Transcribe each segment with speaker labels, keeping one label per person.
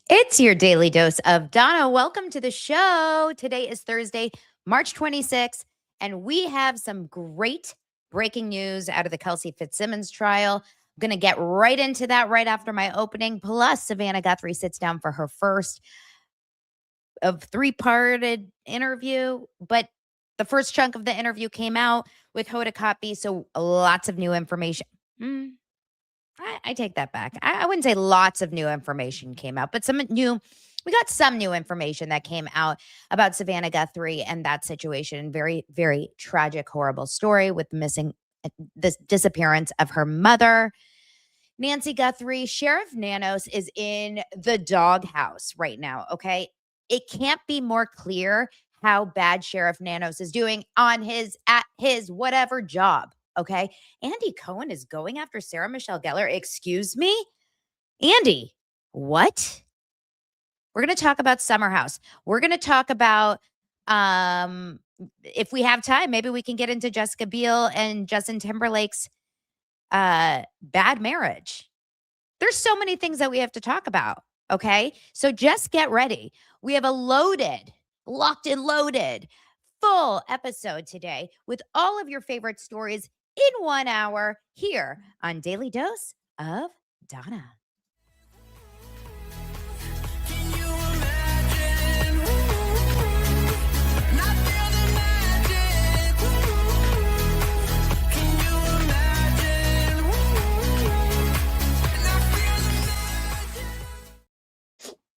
Speaker 1: It's your daily dose of Donna. Welcome to the show. Today is Thursday, March 26th, and we have some great breaking news out of the Kelsey Fitzsimmons trial. I'm going to get right into that right after my opening. Plus, Savannah Guthrie sits down for her first of three-parted interview, but the first chunk of the interview came out with Hoda Kotb, so lots of new information. I take that back. I wouldn't say lots of new information came out, but we got some new information that came out about Savannah Guthrie and that situation. Very, very tragic, horrible story with this disappearance of her mother. Nancy Guthrie, Sheriff Nanos is in the doghouse right now, okay? It can't be more clear how bad Sheriff Nanos is doing at his whatever job. Okay. Andy Cohen is going after Sarah Michelle Gellar. Excuse me? Andy, what? We're going to talk about Summer House. We're going to talk about, if we have time, maybe we can get into Jessica Biel and Justin Timberlake's bad marriage. There's so many things that we have to talk about. Okay. So just get ready. We have a locked and loaded, full episode today with all of your favorite stories in 1 hour here on Daily Dose of Donna.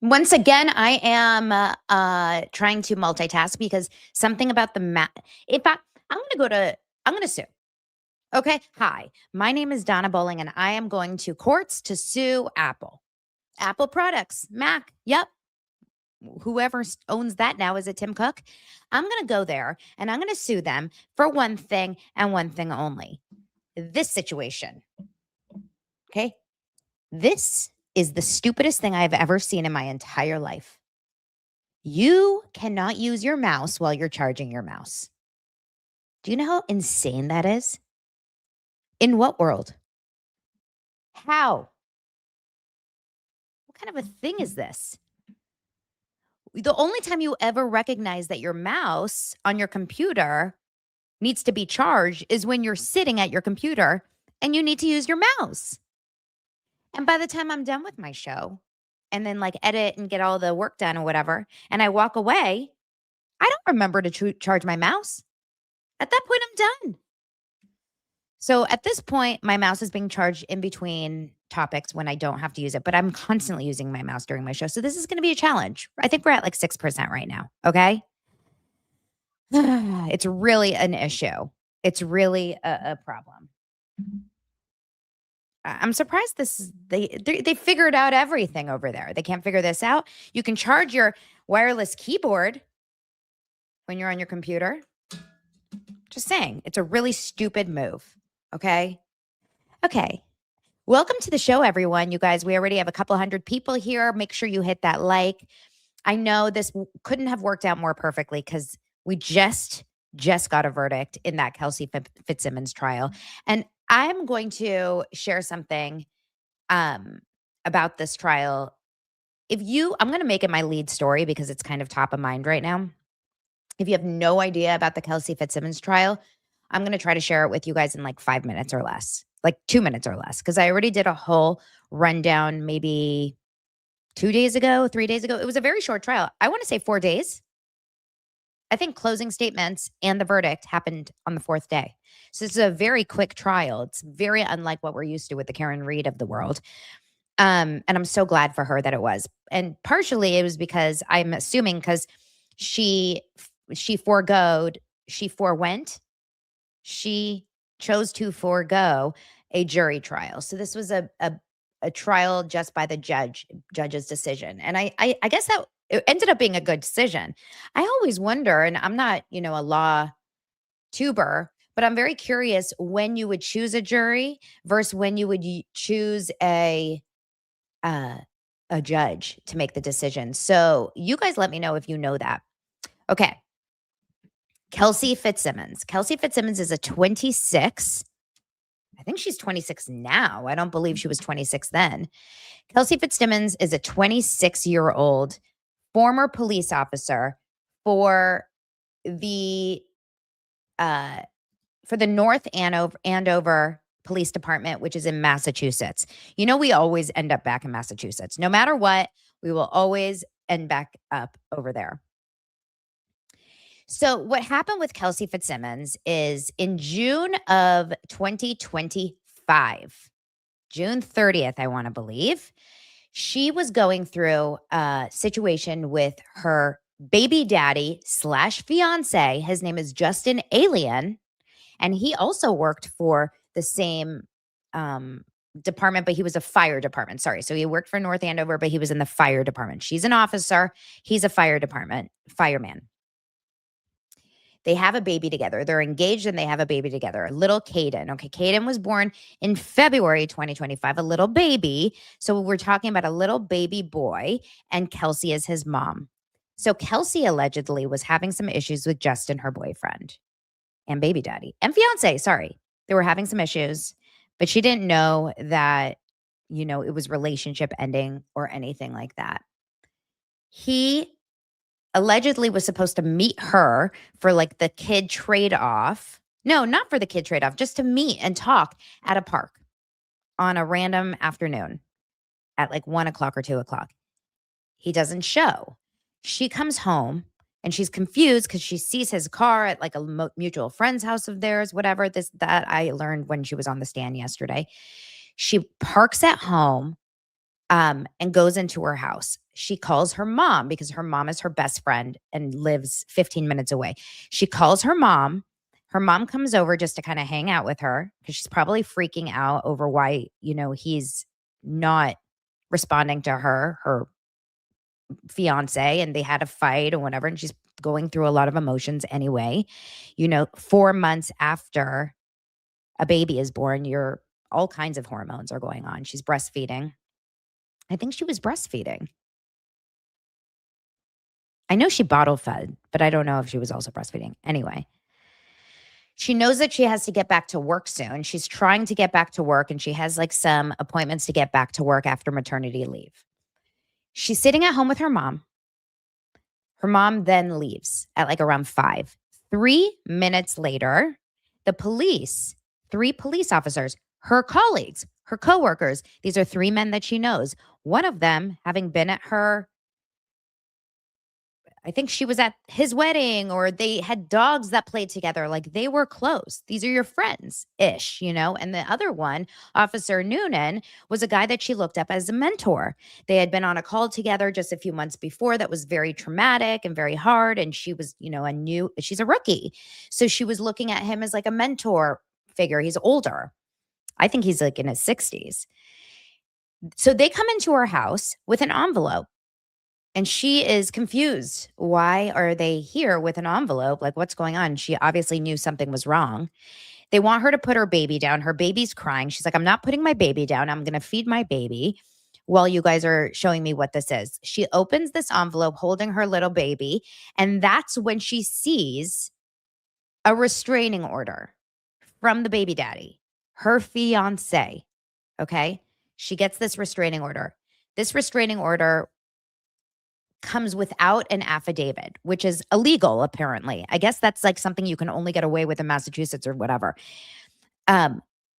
Speaker 1: Once again, I am trying to multitask because something about the I'm going to sue. Okay. Hi, my name is Donna Bowling, and I am going to courts to sue Apple products, Mac. Yep. Whoever owns that now, is it Tim Cook? I'm going to go there and I'm going to sue them for one thing and one thing only. This situation. Okay. This is the stupidest thing I've ever seen in my entire life. You cannot use your mouse while you're charging your mouse. Do you know how insane that is? In what world? How? What kind of a thing is this? The only time you ever recognize that your mouse on your computer needs to be charged is when you're sitting at your computer and you need to use your mouse. And by the time I'm done with my show and then edit and get all the work done or whatever, and I walk away, I don't remember to charge my mouse. At that point, I'm done. So at this point, my mouse is being charged in between topics when I don't have to use it, but I'm constantly using my mouse during my show. So this is going to be a challenge. I think we're at 6% right now. Okay. It's really an issue. It's really a problem. I'm surprised they figured out everything over there. They can't figure this out. You can charge your wireless keyboard when you're on your computer. Just saying, it's a really stupid move. Okay. Welcome to the show, everyone. You guys, we already have a couple hundred people here. Make sure you hit that like. I know this couldn't have worked out more perfectly because we just got a verdict in that Kelsey Fitzsimmons trial. And I'm going to share something about this trial. I'm going to make it my lead story because it's kind of top of mind right now. If you have no idea about the Kelsey Fitzsimmons trial, I'm going to try to share it with you guys in 5 minutes or less, 2 minutes or less, because I already did a whole rundown maybe 3 days ago. It was a very short trial. I want to say 4 days. I think closing statements and the verdict happened on the 4th day. So it's a very quick trial. It's very unlike what we're used to with the Karen Reed of the world. And I'm so glad for her that it was. And partially it was because I'm assuming because she chose to forego a jury trial. So this was a trial just by the judge's decision. And I guess that it ended up being a good decision. I always wonder, and I'm not, a law tuber, but I'm very curious when you would choose a jury versus when you would choose a judge to make the decision. So you guys let me know if you know that. Okay. Kelsey Fitzsimmons. Kelsey Fitzsimmons is a 26 I think she's 26 now. I don't believe she was 26 then. Kelsey Fitzsimmons is a 26-year-old former police officer for the uh, North Andover Police Department, which is in Massachusetts. You know, we always end up back in Massachusetts. No matter what, we will always end back up over there. So what happened with Kelsey Fitzsimmons is in June of 2025, June 30th, I want to believe, she was going through a situation with her baby daddy / fiance. His name is Justin Alien. And he also worked for the same department, but he was a fire department. Sorry. So he worked for North Andover, but he was in the fire department. She's an officer. He's a fire department fireman. They have a baby together. They're engaged and they have a baby together, little Caden. Okay. Caden was born in February 2025, a little baby. So we're talking about a little baby boy, and Kelsey is his mom. So Kelsey allegedly was having some issues with Justin, her boyfriend, and baby daddy and fiance. Sorry. They were having some issues, but she didn't know that, you know, it was relationship ending or anything like that. He allegedly was supposed to meet her for like the kid trade off. No, not for the kid trade off, just to meet and talk at a park on a random afternoon at like 1 o'clock or 2 o'clock. He doesn't show. She comes home and she's confused because she sees his car at like a mutual friend's house of theirs, whatever that I learned when she was on the stand yesterday. She parks at home and goes into her house. She calls her mom because her mom is her best friend and lives 15 minutes away. She calls her mom. Her mom comes over just to kind of hang out with her because she's probably freaking out over why, you know, he's not responding to her fiance, and they had a fight or whatever, and she's going through a lot of emotions anyway. You know, 4 months after a baby is born, all kinds of hormones are going on. She's breastfeeding. I think she was breastfeeding. I know she bottle fed, but I don't know if she was also breastfeeding. Anyway, she knows that she has to get back to work soon. She's trying to get back to work, and she has like some appointments to get back to work after maternity leave. She's sitting at home with her mom. Her mom then leaves at like around 5. 3 minutes later, the police, 3 police officers, her colleagues, her coworkers, these are 3 men that she knows. One of them having been at her, I think she was at his wedding, or they had dogs that played together. Like they were close. These are your friends-ish, you know? And the other one, Officer Noonan, was a guy that she looked up as a mentor. They had been on a call together just a few months before that was very traumatic and very hard. And she was, you know, she's a rookie. So she was looking at him as like a mentor figure. He's older. I think he's like in his 60s. So they come into her house with an envelope. And she is confused. Why are they here with an envelope? Like, what's going on? She obviously knew something was wrong. They want her to put her baby down. Her baby's crying. She's like, I'm not putting my baby down. I'm going to feed my baby while you guys are showing me what this is. She opens this envelope holding her little baby. And that's when she sees a restraining order from the baby daddy, her fiance. Okay. She gets this restraining order. This restraining order comes without an affidavit, which is illegal, apparently. I guess that's like something you can only get away with in Massachusetts or whatever.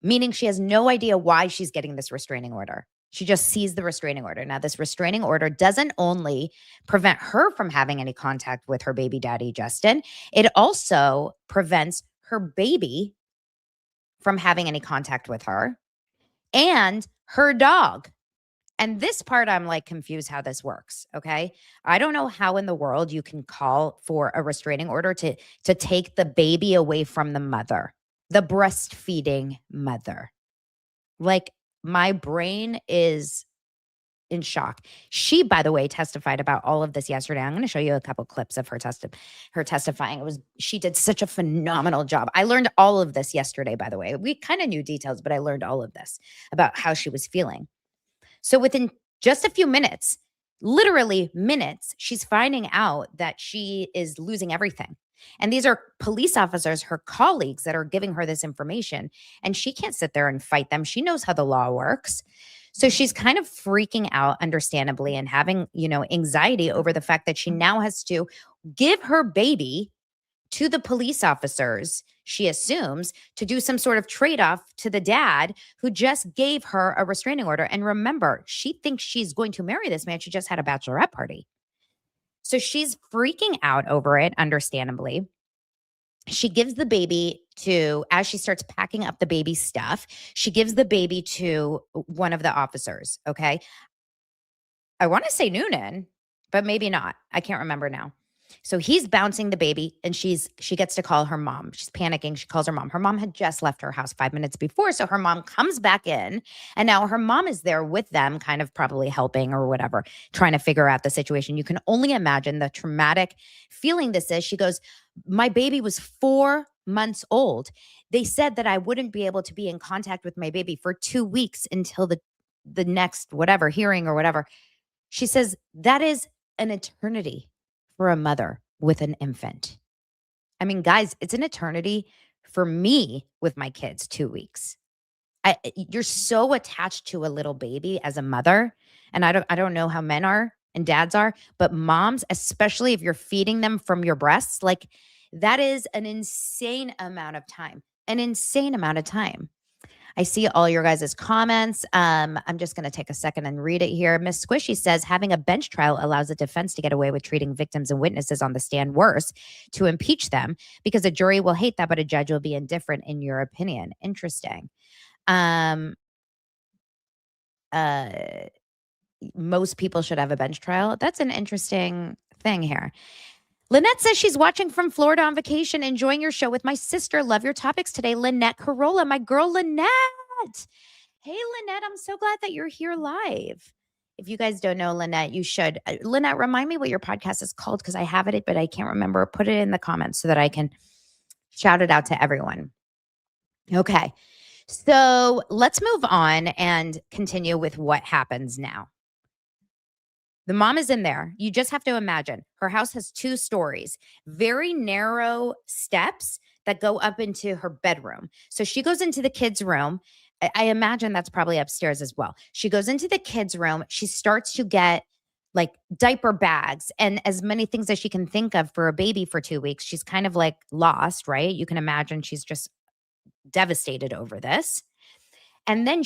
Speaker 1: Meaning she has no idea why she's getting this restraining order. She just sees the restraining order. Now, this restraining order doesn't only prevent her from having any contact with her baby daddy, Justin, it also prevents her baby from having any contact with her and her dog. And this part, I'm like confused how this works. Okay. I don't know how in the world you can call for a restraining order to take the baby away from the mother, the breastfeeding mother. Like my brain is in shock. She, by the way, testified about all of this yesterday. I'm going to show you a couple clips of her testifying. She did such a phenomenal job. I learned all of this yesterday, by the way. We kind of knew details, but I learned all of this about how she was feeling. So within just a few minutes, literally minutes, she's finding out that she is losing everything. And these are police officers, her colleagues, that are giving her this information. And she can't sit there and fight them. She knows how the law works. So she's kind of freaking out, understandably, and having, anxiety over the fact that she now has to give her baby to the police officers, she assumes, to do some sort of trade-off to the dad who just gave her a restraining order. And remember, she thinks she's going to marry this man. She just had a bachelorette party. So she's freaking out over it, understandably. She gives the baby as she starts packing up the baby stuff, she gives the baby to one of the officers, okay? I want to say Noonan, but maybe not. I can't remember now. So he's bouncing the baby, and she gets to call her mom. She's panicking. She calls her mom. Her mom had just left her house 5 minutes before. So her mom comes back in, and now her mom is there with them, kind of probably helping or whatever, trying to figure out the situation. You can only imagine the traumatic feeling this is. She goes, my baby was 4 months old. They said that I wouldn't be able to be in contact with my baby for 2 weeks until the next whatever hearing or whatever. She says that is an eternity for a mother with an infant. I mean, guys, it's an eternity for me with my kids, 2 weeks. You're so attached to a little baby as a mother, and I don't know how men are and dads are, but moms, especially if you're feeding them from your breasts, like that is an insane amount of time. An insane amount of time. I see all your guys' comments. I'm just going to take a second and read it here. Miss Squishy says, having a bench trial allows the defense to get away with treating victims and witnesses on the stand worse to impeach them because a jury will hate that, but a judge will be indifferent in your opinion. Interesting. Most people should have a bench trial. That's an interesting thing here. Lynette says she's watching from Florida on vacation, enjoying your show with my sister. Love your topics today. Lynette Corolla, my girl Lynette. Hey, Lynette, I'm so glad that you're here live. If you guys don't know Lynette, you should. Lynette, remind me what your podcast is called because I have it, but I can't remember. Put it in the comments so that I can shout it out to everyone. Okay, so let's move on and continue with what happens now. The mom is in there. You just have to imagine her house has 2 stories, very narrow steps that go up into her bedroom. So she goes into the kids' room. I imagine that's probably upstairs as well. She goes into the kids' room. She starts to get like diaper bags and as many things as she can think of for a baby for 2 weeks. She's kind of like lost, right? You can imagine she's just devastated over this. And then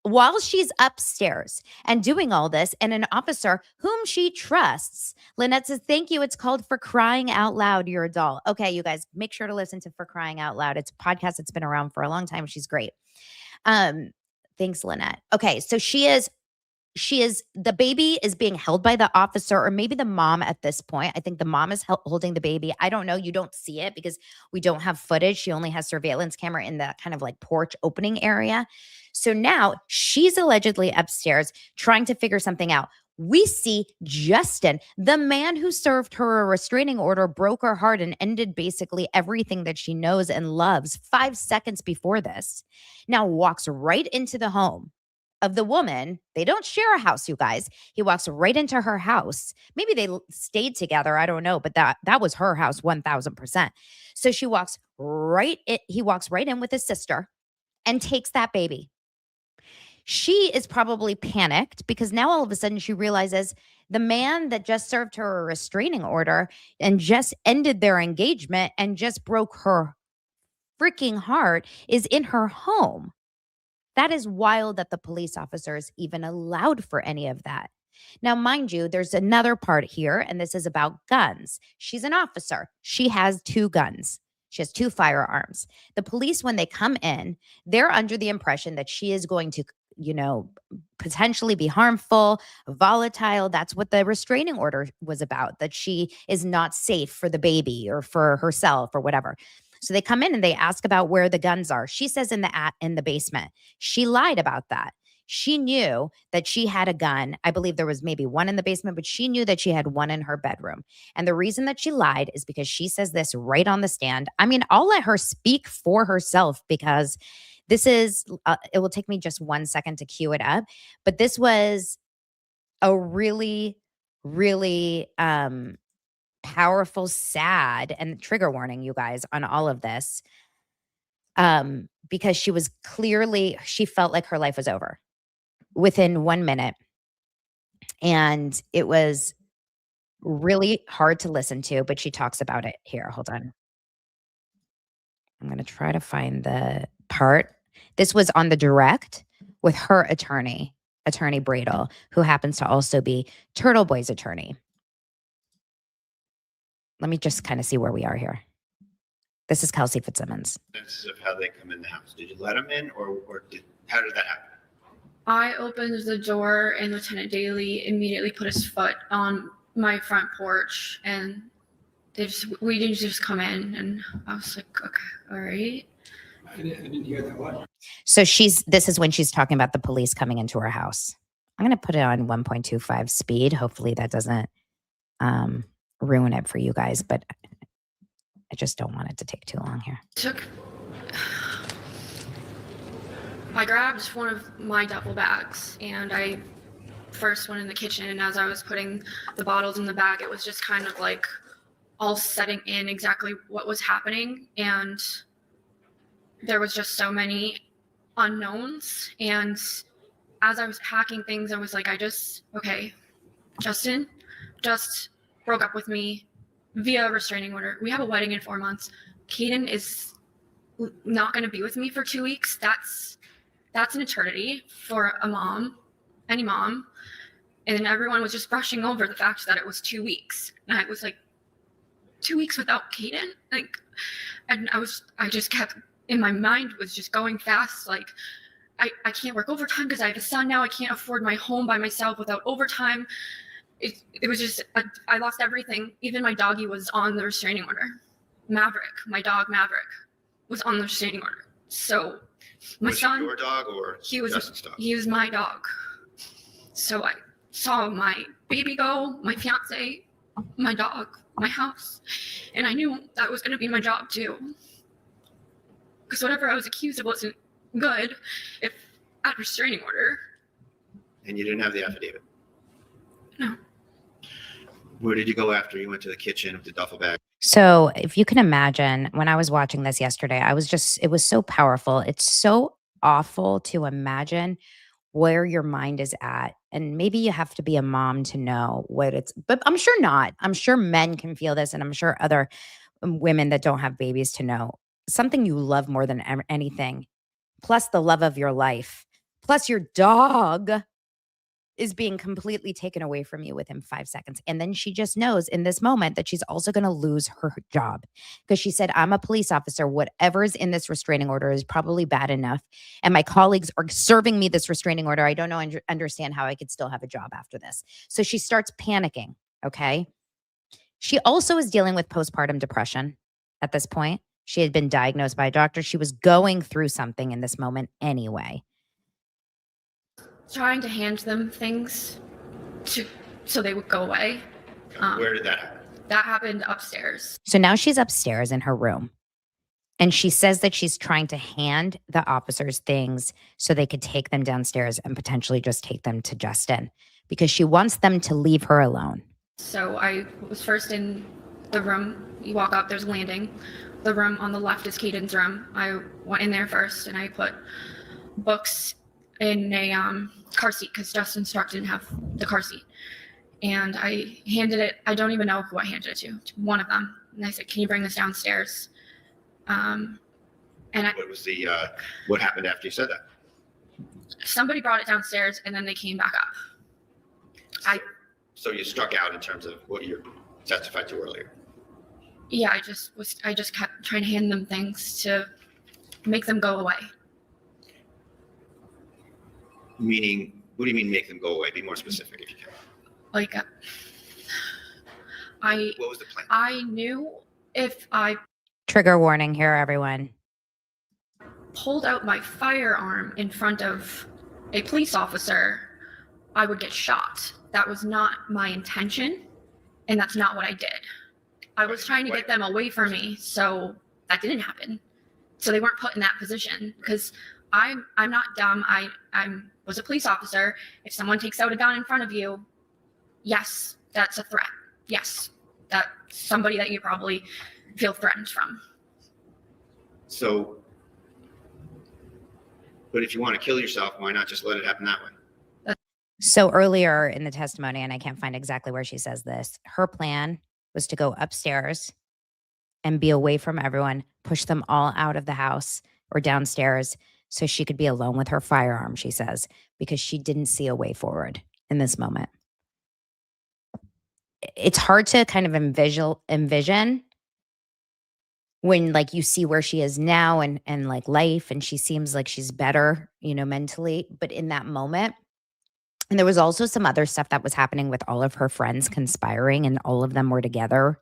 Speaker 1: while she's upstairs and doing all this, and an officer whom she trusts, Lynette says, thank you. It's called For Crying Out Loud, You're a Doll. Okay, you guys, make sure to listen to For Crying Out Loud. It's a podcast that's been around for a long time. She's great. Thanks, Lynette. Okay, so the baby is being held by the officer or maybe the mom at this point. I think the mom is holding the baby. I don't know. You don't see it because we don't have footage. She only has surveillance camera in the kind of like porch opening area. So now she's allegedly upstairs trying to figure something out. We see Justin, the man who served her a restraining order, broke her heart and ended basically everything that she knows and loves 5 seconds before this. Now walks right into the home of the woman. They don't share a house, you guys. He walks right into her house. Maybe they stayed together. I don't know, but that was her house 1000%. So he walks right in with his sister and takes that baby. She is probably panicked because now all of a sudden she realizes the man that just served her a restraining order and just ended their engagement and just broke her freaking heart is in her home. That is wild that the police officers even allowed for any of that. Now, mind you, there's another part here, and this is about guns. She's an officer. She has 2 guns. She has 2 firearms. The police, when they come in, they're under the impression that she is going to, potentially be harmful, volatile. That's what the restraining order was about, that she is not safe for the baby or for herself or whatever. So they come in and they ask about where the guns are. She says in the basement. She lied about that. She knew that she had a gun. I believe there was maybe one in the basement, but she knew that she had one in her bedroom. And the reason that she lied is because she says this right on the stand. I mean, I'll let her speak for herself because this is, it will take me just 1 second to cue it up. But this was a really, really powerful, sad, and trigger warning, you guys, on all of this. Because she felt like her life was over within 1 minute. And it was really hard to listen to, but she talks about it here. Hold on. I'm going to try to find the part. This was on the direct with her attorney, Attorney Bradle, who happens to also be Turtle Boy's attorney. Let me just kind of see where we are here. This is Kelsey Fitzsimmons.
Speaker 2: Of how they come in the house. Did you let them in, or how did that happen?
Speaker 3: I opened the door and Lieutenant Daly immediately put his foot on my front porch, and we didn't just come in, and I was like, okay, all right.
Speaker 2: I didn't hear that one.
Speaker 1: So this is when she's talking about the police coming into her house. I'm going to put it on 1.25 speed. Hopefully that doesn't ruin it for you guys, but I just don't want it to take too long here.
Speaker 3: I grabbed one of my duffel bags, and I first went in the kitchen, and as I was putting the bottles in the bag, it was just kind of like all setting in exactly what was happening, and there was just so many unknowns. And as I was packing things, I was like, okay, Justin just broke up with me via restraining order. We have a wedding in 4 months. Kaden is not going to be with me for 2 weeks. That's an eternity for a mom, any mom. And then everyone was just brushing over the fact that it was 2 weeks. And I was like, 2 weeks without Kaden? Like, and I just kept, in my mind was just going fast. Like, I can't work overtime because I have a son now. I can't afford my home by myself without overtime. It was just, I lost everything. Even my doggy was on the restraining order. Maverick, my dog Maverick, was on the restraining order. So my son,
Speaker 2: your dog or Justin's dog?
Speaker 3: He was my dog. So I saw my baby go, my fiance, my dog, my house, and I knew that was going to be my job too. Because whatever I was accused of wasn't good if at restraining order.
Speaker 2: And you didn't have the affidavit?
Speaker 3: No.
Speaker 2: Where did you go after you went to the kitchen with the duffel bag?
Speaker 1: So if you can imagine, when I was watching this yesterday, it was so powerful. It's so awful to imagine where your mind is at. And maybe you have to be a mom to know but I'm sure not. I'm sure men can feel this, and I'm sure other women that don't have babies to know. Something you love more than anything, plus the love of your life, plus your dog is being completely taken away from you within 5 seconds. And then she just knows in this moment that she's also going to lose her job, because she said, I'm a police officer. Whatever is in this restraining order is probably bad enough. And my colleagues are serving me this restraining order. I don't know, understand how I could still have a job after this. So she starts panicking. Okay. She also is dealing with postpartum depression at this point. She had been diagnosed by a doctor. She was going through something in this moment anyway.
Speaker 3: Trying to hand them things so they would go away.
Speaker 2: Where did that happen?
Speaker 3: That happened upstairs.
Speaker 1: So now she's upstairs in her room, and she says that she's trying to hand the officers things so they could take them downstairs and potentially just take them to Justin, because she wants them to leave her alone.
Speaker 3: So I was first in the room. You walk up, there's a landing. The room on the left is Kaden's room. I went in there first, and I put books in a car seat because Justin Stark didn't have the car seat. And I handed it, I don't even know who I handed it to one of them. And I said, can you bring this downstairs?
Speaker 2: What happened after you said that?
Speaker 3: Somebody brought it downstairs, and then they came back up.
Speaker 2: So you struck out in terms of what you testified to earlier?
Speaker 3: Yeah, I just kept trying to hand them things to make them go away.
Speaker 2: Meaning, what do you mean make them go away? Be more specific if you can.
Speaker 3: Like,
Speaker 2: what was the plan?
Speaker 3: I knew if I
Speaker 1: Trigger warning here, everyone.
Speaker 3: pulled out my firearm in front of a police officer, I would get shot. That was not my intention, and that's not what I did. I was trying to get them away from me, so that didn't happen. So they weren't put in that position, because I'm not dumb. I was a police officer. If someone takes out a gun in front of you, yes, that's a threat. Yes. that somebody that you probably feel threatened from.
Speaker 2: So, but if you want to kill yourself, why not just let it happen that way?
Speaker 1: So earlier in the testimony, and I can't find exactly where she says this, her plan was to go upstairs and be away from everyone, push them all out of the house or downstairs so she could be alone with her firearm, she says, because she didn't see a way forward in this moment. It's hard to kind of envision when like you see where she is now and like life, and she seems like she's better, mentally. But in that moment, and there was also some other stuff that was happening with all of her friends conspiring, and all of them were together.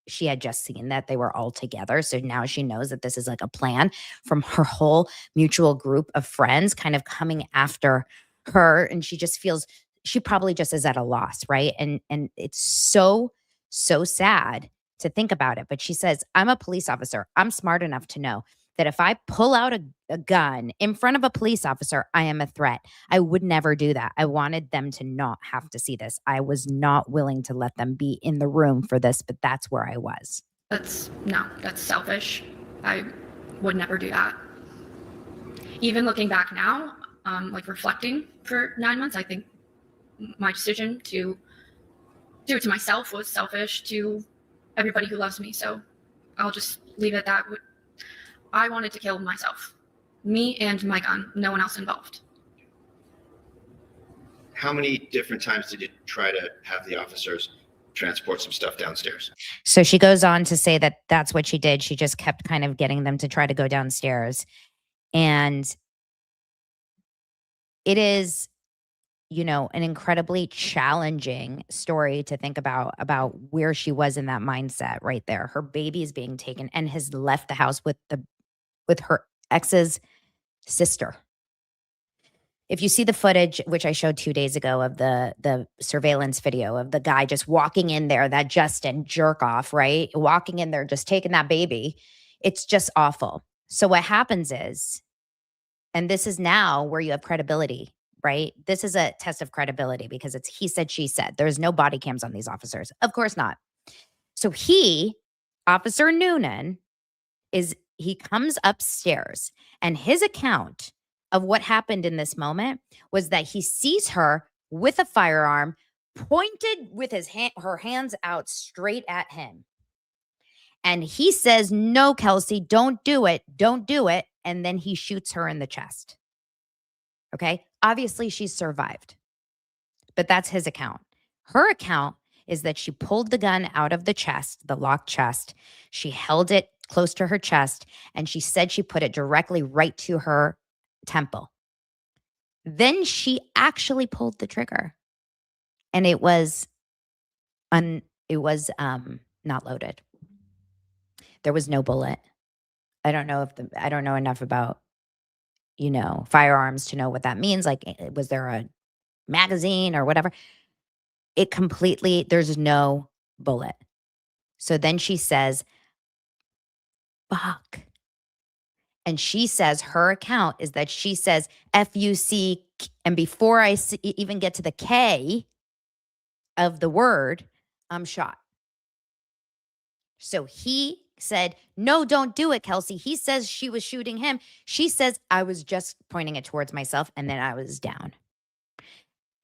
Speaker 1: She had just seen that they were all together. So now she knows that this is like a plan from her whole mutual group of friends kind of coming after her. And she just feels she probably just is at a loss, right? And it's so sad to think about it. But she says, I'm a police officer. I'm smart enough to know that if I pull out a gun in front of a police officer, I am a threat. I would never do that. I wanted them to not have to see this. I was not willing to let them be in the room for this, but that's where I was.
Speaker 3: That's selfish. I would never do that. Even looking back now, like reflecting for 9 months, I think my decision to do it to myself was selfish to everybody who loves me. So I'll just leave it at that. I wanted to kill myself, me and my gun, no one else involved.
Speaker 2: How many different times did you try to have the officers transport some stuff downstairs?
Speaker 1: So she goes on to say that that's what she did. She just kept kind of getting them to try to go downstairs. And it is, an incredibly challenging story to think about where she was in that mindset right there. Her baby is being taken and has left the house with her ex's sister. If you see the footage, which I showed 2 days ago of the surveillance video of the guy just walking in there, that Justin jerk off, right? Walking in there, just taking that baby. It's just awful. So what happens is, and this is now where you have credibility, right? This is a test of credibility because it's he said, she said. There's no body cams on these officers. Of course not. So Officer Noonan, he comes upstairs, and his account of what happened in this moment was that he sees her with a firearm pointed with her hands out straight at him. And he says, no, Kelsey, don't do it. Don't do it. And then he shoots her in the chest. Okay. Obviously she's survived, but that's his account. Her account is that she pulled the gun out of the chest, the locked chest. She held it close to her chest, and she said she put it directly right to her temple. Then she actually pulled the trigger, and it was not loaded. There was no bullet. I don't know enough about, firearms to know what that means. Like, was there a magazine or whatever? There's no bullet. So then she says, fuck. And she says her account is that she says F-U-C, and before I even get to the K of the word, I'm shot. So he said, no, don't do it, Kelsey. He says she was shooting him. She says, I was just pointing it towards myself, and then I was down.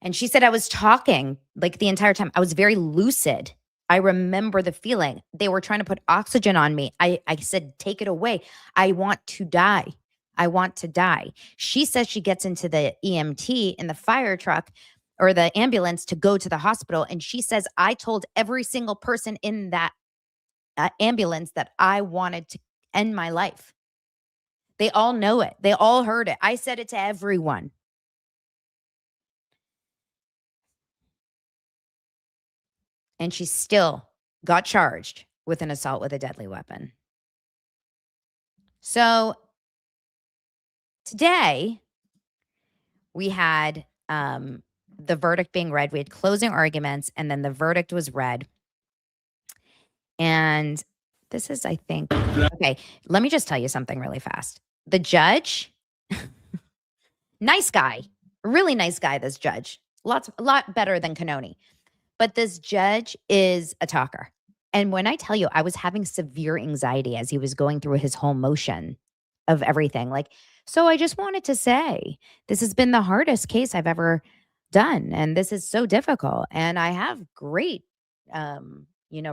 Speaker 1: And she said, I was talking like the entire time. I was very lucid. I remember the feeling. They were trying to put oxygen on me. I said, take it away. I want to die. I want to die. She says she gets into the EMT in the fire truck or the ambulance to go to the hospital. And she says, I told every single person in that ambulance that I wanted to end my life. They all know it. They all heard it. I said it to everyone. And she still got charged with an assault with a deadly weapon. So today we had the verdict being read. We had closing arguments, and then the verdict was read. And this is, I think, okay, let me just tell you something really fast. The judge, nice guy, really nice guy, this judge. A lot better than Canoni. But this judge is a talker. And when I tell you, I was having severe anxiety as he was going through his whole motion of everything. Like, so I just wanted to say, this has been the hardest case I've ever done. And this is so difficult. And I have great,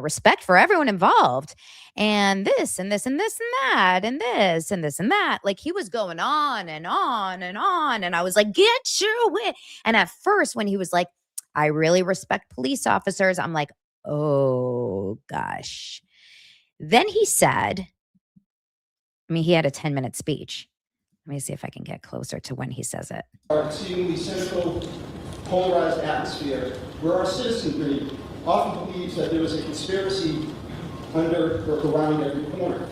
Speaker 1: respect for everyone involved. And this and this and this and that and this and this and that. Like he was going on and on and on. And I was like, get your wit. And at first, when he was like, I really respect police officers, I'm like, oh gosh. Then he said, he had a 10-minute speech. Let me see if I can get closer to when he says it.
Speaker 4: Our exceedingly cynical, polarized atmosphere where our citizenry often believes that there is a conspiracy under or around every corner.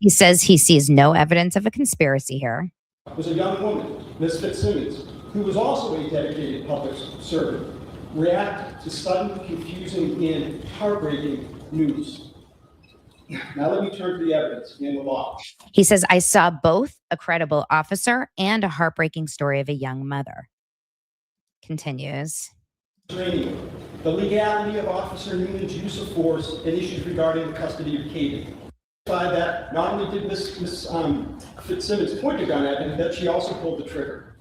Speaker 1: He says he sees no evidence of a conspiracy here.
Speaker 4: Was a young woman, Ms. Fitzimmons, who was also a dedicated public servant, react to sudden, confusing, and heartbreaking news. Now let me turn to the evidence and the law.
Speaker 1: He says, I saw both a credible officer and a heartbreaking story of a young mother. Continues.
Speaker 4: The legality of Officer Newman's use of force and issues regarding the custody of Katie. That not only did Ms. Fitzsimmons point a gun at him, that she also pulled the trigger.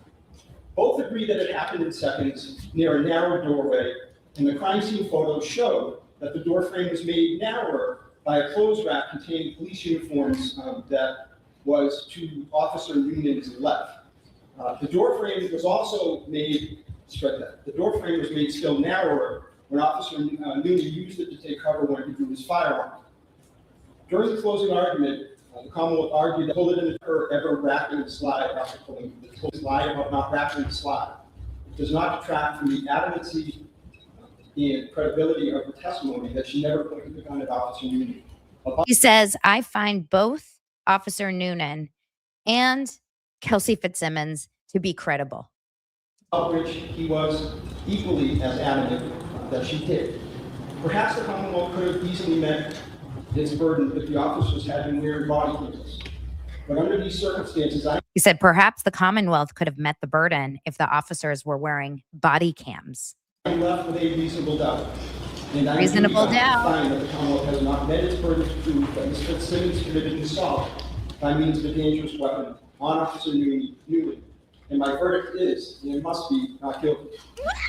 Speaker 4: Both agree that it happened in seconds near a narrow doorway, and the crime scene photos show that the door frame was made narrower by a clothes rack containing police uniforms that was to Officer Newman's left. The door frame was also made, the door frame was made still narrower when Officer Newman used it to take cover when he drew his firearm. During the closing argument, the Commonwealth argued that bullet in her ever wrapping the slide after pulling the slide about not wrapping the slide. It does not detract from the adamancy and credibility of her testimony that she never pointed the gun at Officer Noonan.
Speaker 1: He says, I find both Officer Noonan and Kelsey Fitzsimmons to be credible.
Speaker 4: Of which he was equally as adamant that she did. Perhaps the Commonwealth could have easily met its burden if the officers had been wearing body cameras. But under these circumstances,
Speaker 1: he said, perhaps the Commonwealth could have met the burden if the officers were wearing body cams.
Speaker 4: I'm left with a reasonable doubt. And I find that the Commonwealth has not met its burden to prove that Ms. Fitzsimmons committed the assault by means of a dangerous weapon on Officer Newman. And my verdict is, and it must be, not guilty.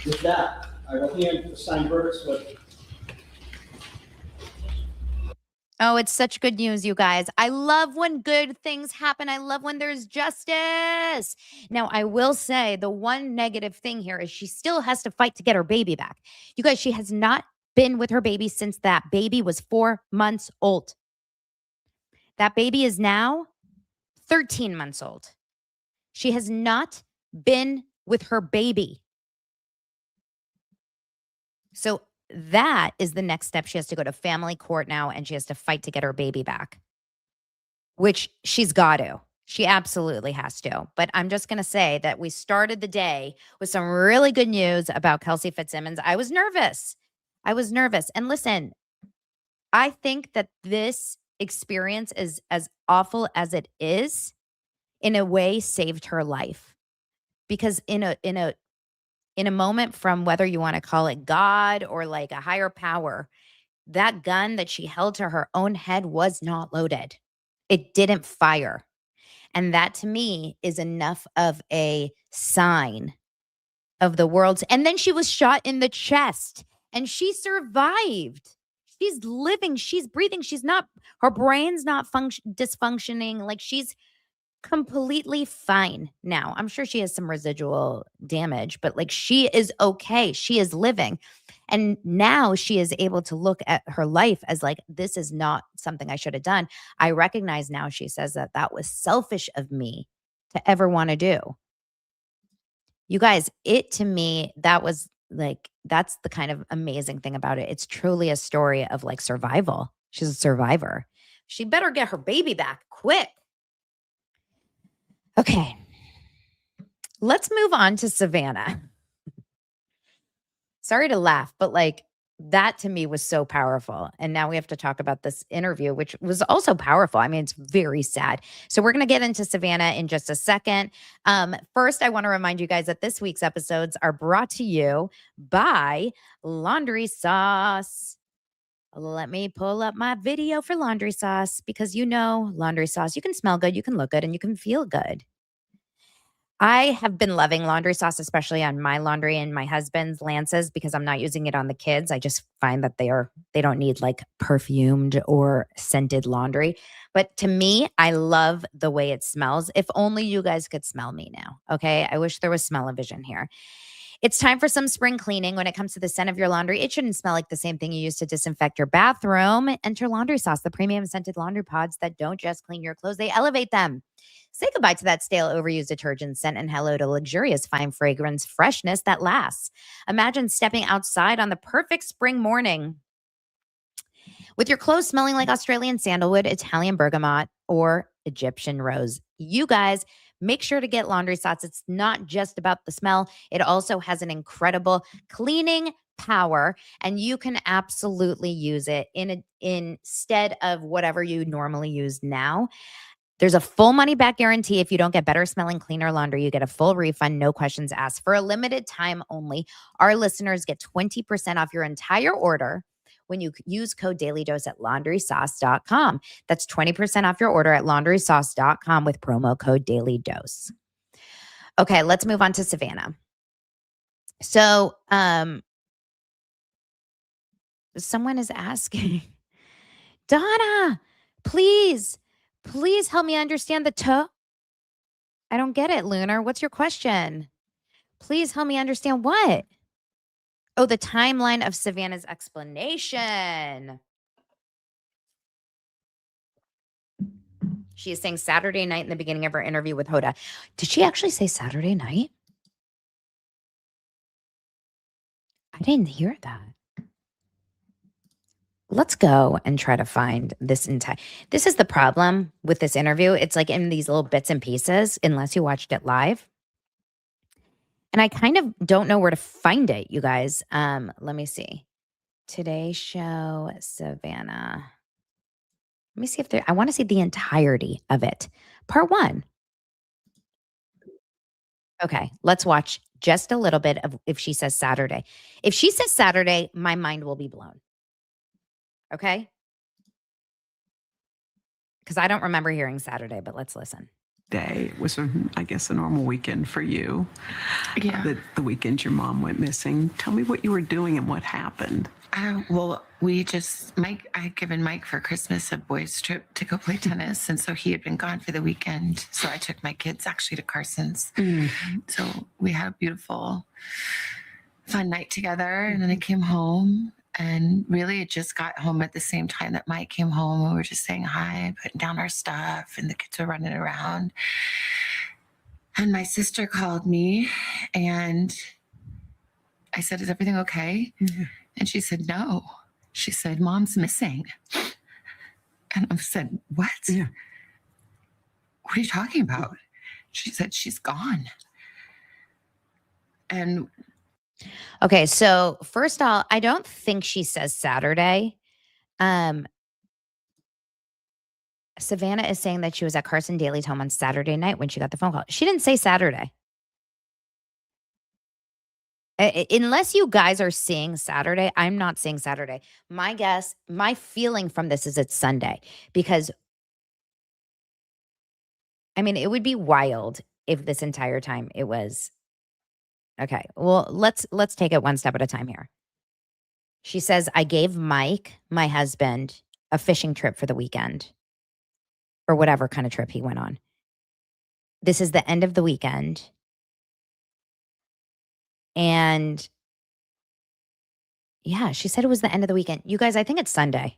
Speaker 4: With that, I will hand the signed verdict slip.
Speaker 1: Oh, it's such good news, you guys. I love when good things happen. I love when there's justice. Now, I will say the one negative thing here is she still has to fight to get her baby back. You guys, she has not been with her baby since that baby was 4 months old. That baby is now 13 months old. She has not been with her baby. So that is the next step. She has to go to family court now, and she has to fight to get her baby back, which she's got to. She absolutely has to. But I'm just going to say that we started the day with some really good news about Kelsey Fitzsimmons. I was nervous. And listen, I think that this experience, is as awful as it is, in a way saved her life. Because in a moment from whether you want to call it God or like a higher power, that gun that she held to her own head was not loaded. It didn't fire. And that to me is enough of a sign of the world's. And then she was shot in the chest and she survived. She's living, she's breathing. Her brain's not dysfunctioning. Like she's completely fine now. I'm sure she has some residual damage, but like she is okay. She is living. And now she is able to look at her life as like, this is not something I should have done. I recognize now, she says, that was selfish of me to ever want to do. You guys, to me, that was like, that's the kind of amazing thing about it. It's truly a story of like survival. She's a survivor. She better get her baby back quick. Okay, let's move on to Savannah. Sorry to laugh, but like that to me was so powerful. And now we have to talk about this interview, which was also powerful. I mean, it's very sad. So we're going to get into Savannah in just a second. First, I want to remind you guys that this week's episodes are brought to you by Laundry Sauce. Let me pull up my video for laundry sauce because laundry sauce, you can smell good, you can look good, and you can feel good. I have been loving laundry sauce, especially on my laundry and my husband's Lances, because I'm not using it on the kids. I just find that they don't need like perfumed or scented laundry. But to me, I love the way it smells. If only you guys could smell me now. Okay. I wish there was smell-o-vision here. It's time for some spring cleaning. When it comes to the scent of your laundry, it shouldn't smell like the same thing you use to disinfect your bathroom. Enter Laundry Sauce, the premium scented laundry pods that don't just clean your clothes, they elevate them. Say goodbye to that stale, overused detergent scent and hello to luxurious, fine fragrance freshness that lasts. Imagine stepping outside on the perfect spring morning with your clothes smelling like Australian sandalwood, Italian bergamot, or Egyptian rose. You guys, make sure to get Laundry Sauce. It's not just about the smell. It also has an incredible cleaning power, and you can absolutely use it instead of whatever you normally use now. There's a full money back guarantee. If you don't get better smelling, cleaner laundry, you get a full refund, no questions asked. For a limited time only, our listeners get 20% off your entire order when you use code DailyDose at laundrysauce.com. That's 20% off your order at laundrysauce.com with promo code DailyDose. Okay, let's move on to Savannah. So, someone is asking, Donna, please help me understand the toe. I don't get it, Lunar. What's your question? Please help me understand what? Oh, the timeline of Savannah's explanation. She is saying Saturday night in the beginning of her interview with Hoda. Did she actually say Saturday night? I didn't hear that. Let's go and try to find this entire. This is the problem with this interview. It's like in these little bits and pieces, unless you watched it live. And I kind of don't know where to find it, you guys. Let me see. Today Show Savannah. Let me see if I want to see the entirety of it. Part 1. Okay, let's watch just a little bit of if she says Saturday. If she says Saturday, my mind will be blown. Okay? Because I don't remember hearing Saturday, but let's listen.
Speaker 5: Day was, I guess, a normal weekend for you.
Speaker 6: Yeah.
Speaker 5: The weekend your mom went missing. Tell me what you were doing and what happened.
Speaker 6: Well, I had given Mike for Christmas a boys' trip to go play tennis. And so he had been gone for the weekend. So I took my kids actually to Carson's.
Speaker 5: Mm-hmm.
Speaker 6: So we had a beautiful, fun night together. And then I came home. And really, it just got home at the same time that Mike came home. We were just saying hi, putting down our stuff, and the kids were running around. And my sister called me, and I said, "Is everything okay?"
Speaker 5: Mm-hmm.
Speaker 6: And she said, "No." She said, "Mom's missing." And I said, "What?
Speaker 5: Yeah.
Speaker 6: What are you talking about?" She said, "She's gone." And
Speaker 1: okay, so first of all, I don't think she says Saturday. Savannah is saying that she was at Carson Daly's home on Saturday night when she got the phone call. She didn't say Saturday. Unless you guys are seeing Saturday, I'm not seeing Saturday. My guess, my feeling from this is it's Sunday because, I mean, it would be wild if this entire time it was. Okay, well, let's take it one step at a time here. She says, I gave Mike, my husband, a fishing trip for the weekend or whatever kind of trip he went on. This is the end of the weekend. And yeah, she said it was the end of the weekend. You guys, I think it's Sunday.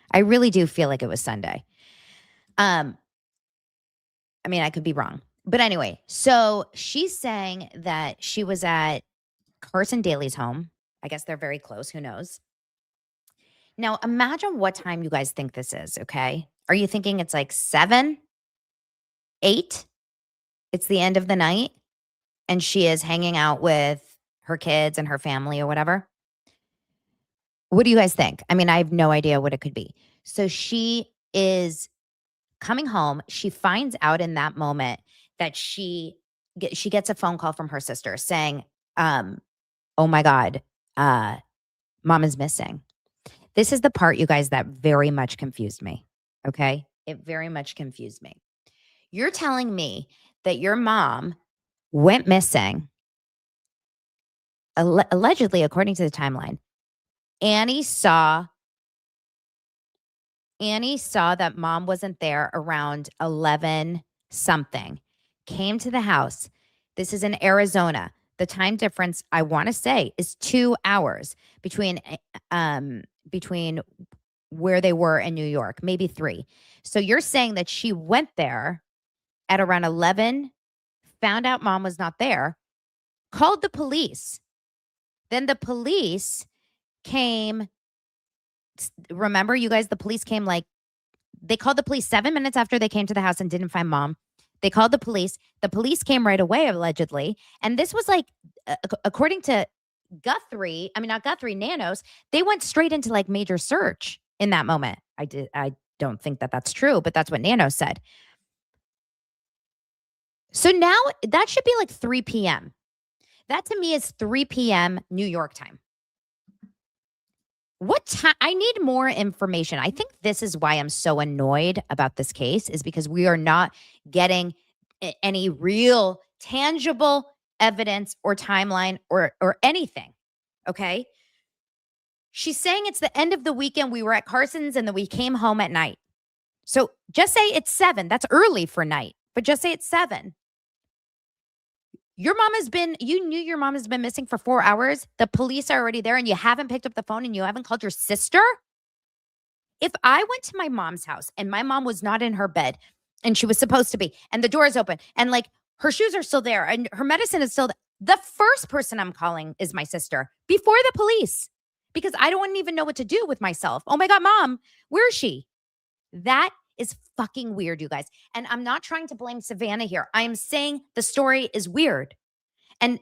Speaker 1: I really do feel like it was Sunday. I mean, I could be wrong. But anyway, so she's saying that she was at Carson Daly's home. I guess they're very close. Who knows? Now, imagine what time you guys think this is, okay? Are you thinking it's like 7, 8? It's the end of the night, and she is hanging out with her kids and her family or whatever? What do you guys think? I mean, I have no idea what it could be. So she is coming home. She finds out in that moment that she gets a phone call from her sister saying, oh my God, mom is missing. This is the part, you guys, that very much confused me. Okay? It very much confused me. You're telling me that your mom went missing, allegedly, according to the timeline. Annie saw that mom wasn't there around 11 something, came to the house. This is in Arizona. The time difference, I want to say, is 2 hours between where they were in New York, maybe 3. So you're saying that she went there at around 11, found out mom was not there, called the police. Then the police came. Remember, you guys, the police came they called the police 7 minutes after they came to the house and didn't find mom. They called the police. The police came right away, allegedly. And this was according to Nanos, they went straight into major search in that moment. I don't think that that's true, but that's what Nanos said. So now that should be 3 p.m. That to me is 3 p.m. New York time. What time? I need more information. I think this is why I'm so annoyed about this case, is because we are not getting any real tangible evidence or timeline or anything. Okay. She's saying it's the end of the weekend. We were at Carson's and then we came home at night. So just say it's 7. That's early for night, but just say it's 7. You knew your mom has been missing for 4 hours. The police are already there and you haven't picked up the phone and you haven't called your sister. If I went to my mom's house and my mom was not in her bed and she was supposed to be, and the door is open and her shoes are still there and her medicine is still there, the first person I'm calling is my sister before the police, because I don't even know what to do with myself. Oh my God, mom, where is she? That is fucking weird, you guys. And I'm not trying to blame Savannah here. I am saying the story is weird. And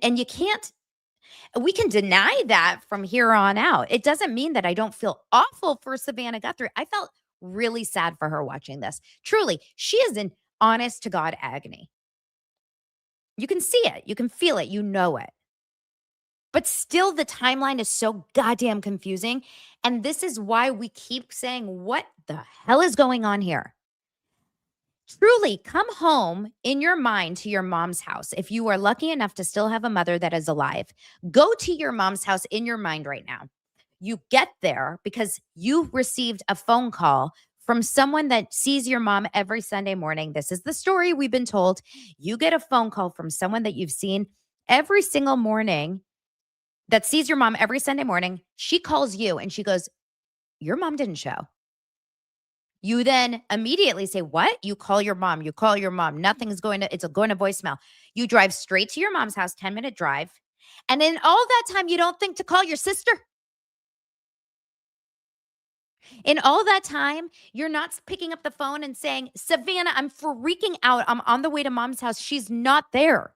Speaker 1: we can deny that from here on out. It doesn't mean that I don't feel awful for Savannah Guthrie. I felt really sad for her watching this. Truly, she is in honest to God agony. You can see it. You can feel it. You know it. But still, the timeline is so goddamn confusing. And this is why we keep saying, what the hell is going on here? Truly, come home in your mind to your mom's house. If you are lucky enough to still have a mother that is alive, go to your mom's house in your mind right now. You get there because you received a phone call from someone that sees your mom every Sunday morning. This is the story we've been told. You get a phone call from someone that you've seen every single morning, that sees your mom every Sunday morning. She calls you and she goes, your mom didn't show. You then immediately say, what? You call your mom. You call your mom. It's going to voicemail. You drive straight to your mom's house, 10-minute drive. And in all that time, you don't think to call your sister? In all that time, you're not picking up the phone and saying, Savannah, I'm freaking out. I'm on the way to mom's house. She's not there.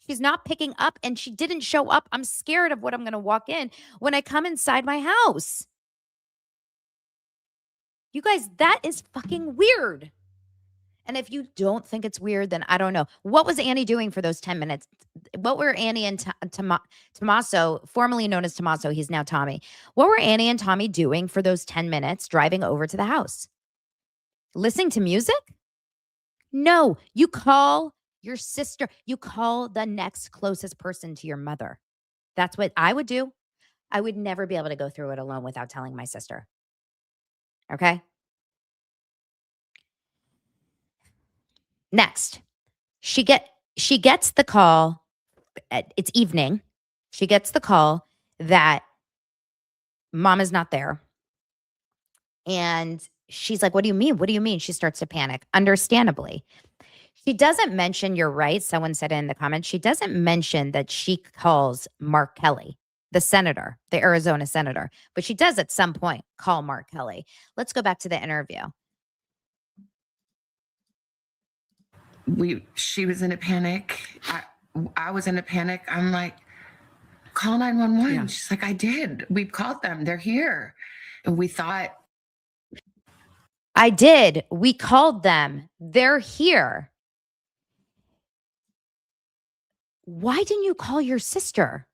Speaker 1: She's not picking up and she didn't show up. I'm scared of what I'm going to walk in when I come inside my house. You guys, that is fucking weird. And if you don't think it's weird, then I don't know. What was Annie doing for those 10 minutes? What were Annie and Tommaso, formerly known as Tommaso, he's now Tommy. What were Annie and Tommy doing for those 10 minutes driving over to the house? Listening to music? No, you call your sister. You call the next closest person to your mother. That's what I would do. I would never be able to go through it alone without telling my sister. Okay? Next, she gets the call. It's evening. She gets the call that mom is not there. And she's like, what do you mean? What do you mean? She starts to panic, understandably. She doesn't mention, you're right, someone said it in the comments, she doesn't mention that she calls Mark Kelly, the senator, the Arizona senator. But she does at some point call Mark Kelly. Let's go back to the interview.
Speaker 6: She was in a panic. I was in a panic. I'm like, call 911. Yeah. She's like, I did. We've called them. They're here. And we thought.
Speaker 1: I did. We called them. They're here. Why didn't you call your sister?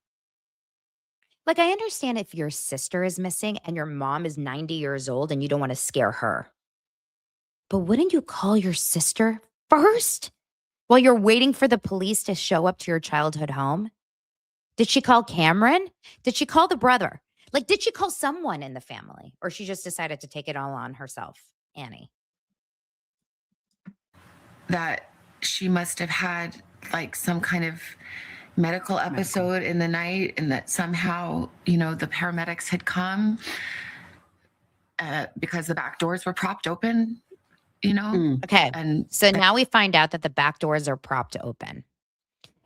Speaker 1: Like, I understand if your sister is missing and your mom is 90 years old and you don't want to scare her. But wouldn't you call your sister first while you're waiting for the police to show up to your childhood home? Did she call Cameron? Did she call the brother? Like, did she call someone in the family? Or she just decided to take it all on herself, Annie?
Speaker 6: That she must have had like some kind of medical episode in the night, and that somehow, you know, the paramedics had come because the back doors were propped open, you know?
Speaker 1: Okay.
Speaker 6: And
Speaker 1: So now we find out that the back doors are propped open.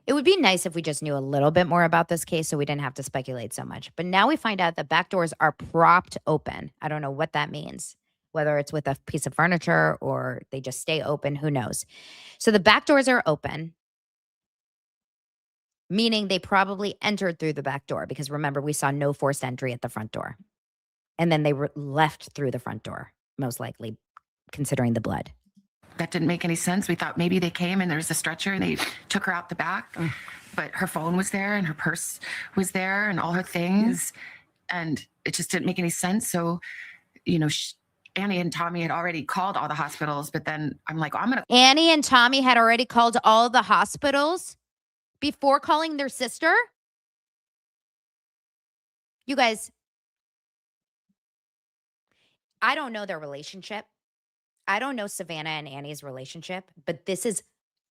Speaker 1: It would be nice if we just knew a little bit more about this case so we didn't have to speculate so much. But now we find out the back doors are propped open. I don't know what that means, whether it's with a piece of furniture or they just stay open, who knows. So the back doors are open, meaning they probably entered through the back door because remember, we saw no forced entry at the front door. And then they were left through the front door, most likely, considering the blood.
Speaker 6: that didn't make any sense. We thought maybe they came and there was a stretcher and they took her out the back, but her phone was there and her purse was there and all her things. And it just didn't make any sense. So, you know, Annie and Tommy had already called all the hospitals, but then I'm like, I'm going to.
Speaker 1: Annie and Tommy had already called all the hospitals before calling their sister? You guys, I don't know their relationship. I don't know Savannah and Annie's relationship, but this is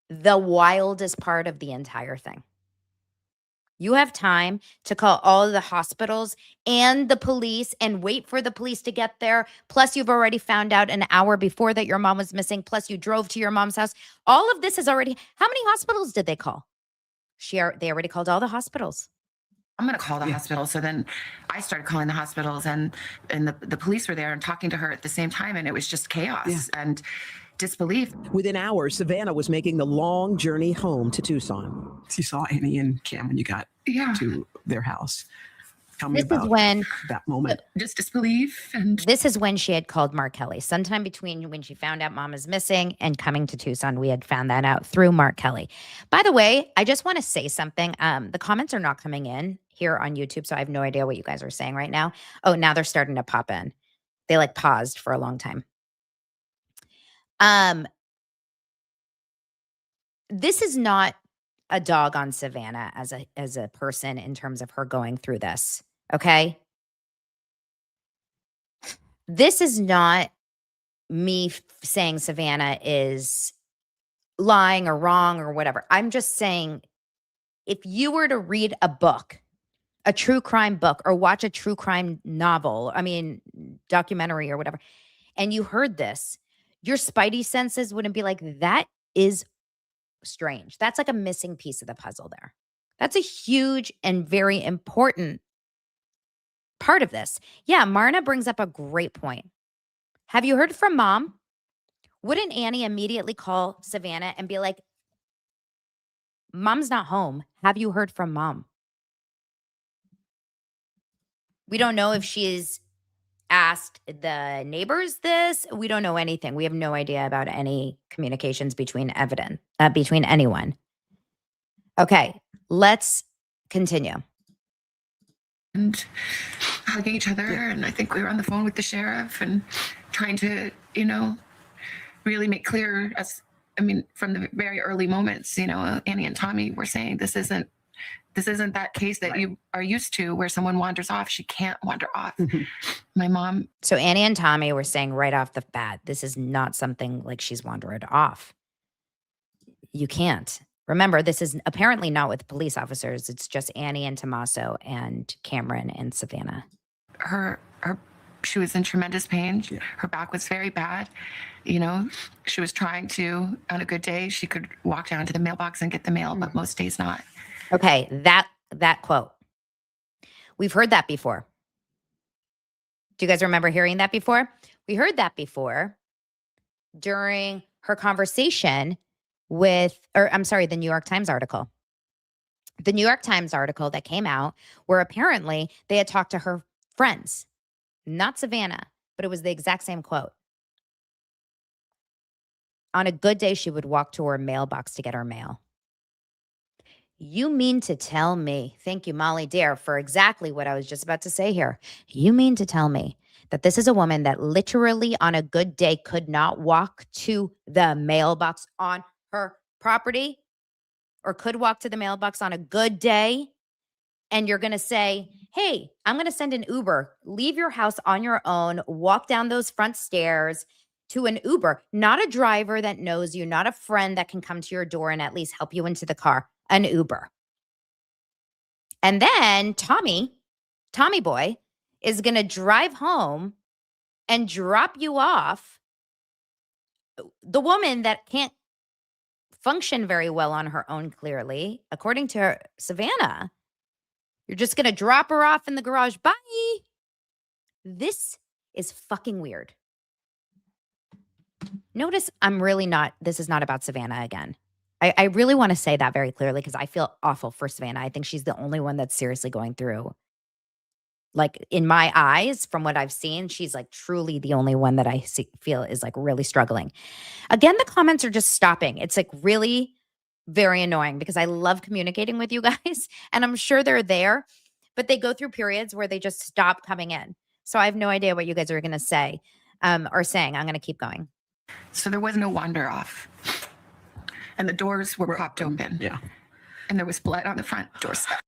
Speaker 1: the wildest part of the entire thing. You have time to call all of the hospitals and the police and wait for the police to get there. Plus, you've already found out an hour before that your mom was missing. Plus, you drove to your mom's house. All of this is already. How many hospitals did they call? They already called all the hospitals.
Speaker 6: I'm going to call the hospital. So then I started calling the hospitals and the police were there and talking to her at the same time. And it was just chaos and disbelief.
Speaker 7: Within hours, Savannah was making the long journey home to Tucson.
Speaker 5: You saw Annie and Cam when you got to their house. Tell me
Speaker 1: This
Speaker 5: about
Speaker 1: is when
Speaker 5: that moment.
Speaker 6: Just disbelief. And
Speaker 1: This is when she had called Mark Kelly. Sometime between when she found out mom is missing and coming to Tucson, we had found that out through Mark Kelly. By the way, I just want to say something. The comments are not coming in here on YouTube, so I have no idea what you guys are saying right now. Oh, now they're starting to pop in. They like paused for a long time. This is not a dog on Savannah as a person in terms of her going through this. Okay. This is not me saying Savannah is lying or wrong or whatever. I'm just saying if you were to read a book, a true crime book, or watch a true crime novel, documentary or whatever, and you heard this, your spidey senses wouldn't be like, that is strange. That's like a missing piece of the puzzle there. That's a huge and very important part of this. Yeah, Marna brings up a great point. Have you heard from mom? Wouldn't Annie immediately call Savannah and be like, mom's not home. Have you heard from mom? We don't know if she's asked the neighbors this. We don't know anything. We have no idea about any communications between anyone. Okay, let's continue.
Speaker 6: and hugging each other. And I think we were on the phone with the sheriff and trying to, really make clear from the very early moments, Annie and Tommy were saying this isn't that case that you are used to where someone wanders off. She can't wander off. My mom.
Speaker 1: So Annie and Tommy were saying right off the bat, this is not something like she's wandered off. You can't. Remember, this is apparently not with police officers. It's just Annie and Tommaso and Cameron and Savannah.
Speaker 6: She was in tremendous pain.
Speaker 5: Yeah.
Speaker 6: Her back was very bad. She was trying to, on a good day, she could walk down to the mailbox and get the mail, but most days not.
Speaker 1: Okay, that quote. We've heard that before. Do you guys remember hearing that before? We heard that before during her conversation the New York Times article. The New York Times article that came out where apparently they had talked to her friends, not Savannah, but it was the exact same quote. On a good day, she would walk to her mailbox to get her mail. You mean to tell me, thank you, Molly Dare, for exactly what I was just about to say here. You mean to tell me that this is a woman that literally on a good day could not walk to the mailbox on her property, or could walk to the mailbox on a good day? And you're going to say, hey, I'm going to send an Uber. Leave your house on your own, walk down those front stairs to an Uber, not a driver that knows you, not a friend that can come to your door and at least help you into the car, an Uber. And then Tommy boy is going to drive home and drop you off. The woman that can't function very well on her own, clearly, according to her, Savannah, you're just going to drop her off in the garage. Bye. This is fucking weird. Notice this is not about Savannah again. I really want to say that very clearly because I feel awful for Savannah. I think she's the only one that's seriously going through, like, in my eyes, from what I've seen, she's like truly the only one that I feel is like really struggling. Again, the comments are just stopping. It's like really very annoying because I love communicating with you guys and I'm sure they're there, but they go through periods where they just stop coming in. So I have no idea what you guys are going to say or saying. I'm going to keep going.
Speaker 6: So there was no wander off. And the doors were propped open.
Speaker 5: Yeah.
Speaker 6: And there was blood on the front doorstep.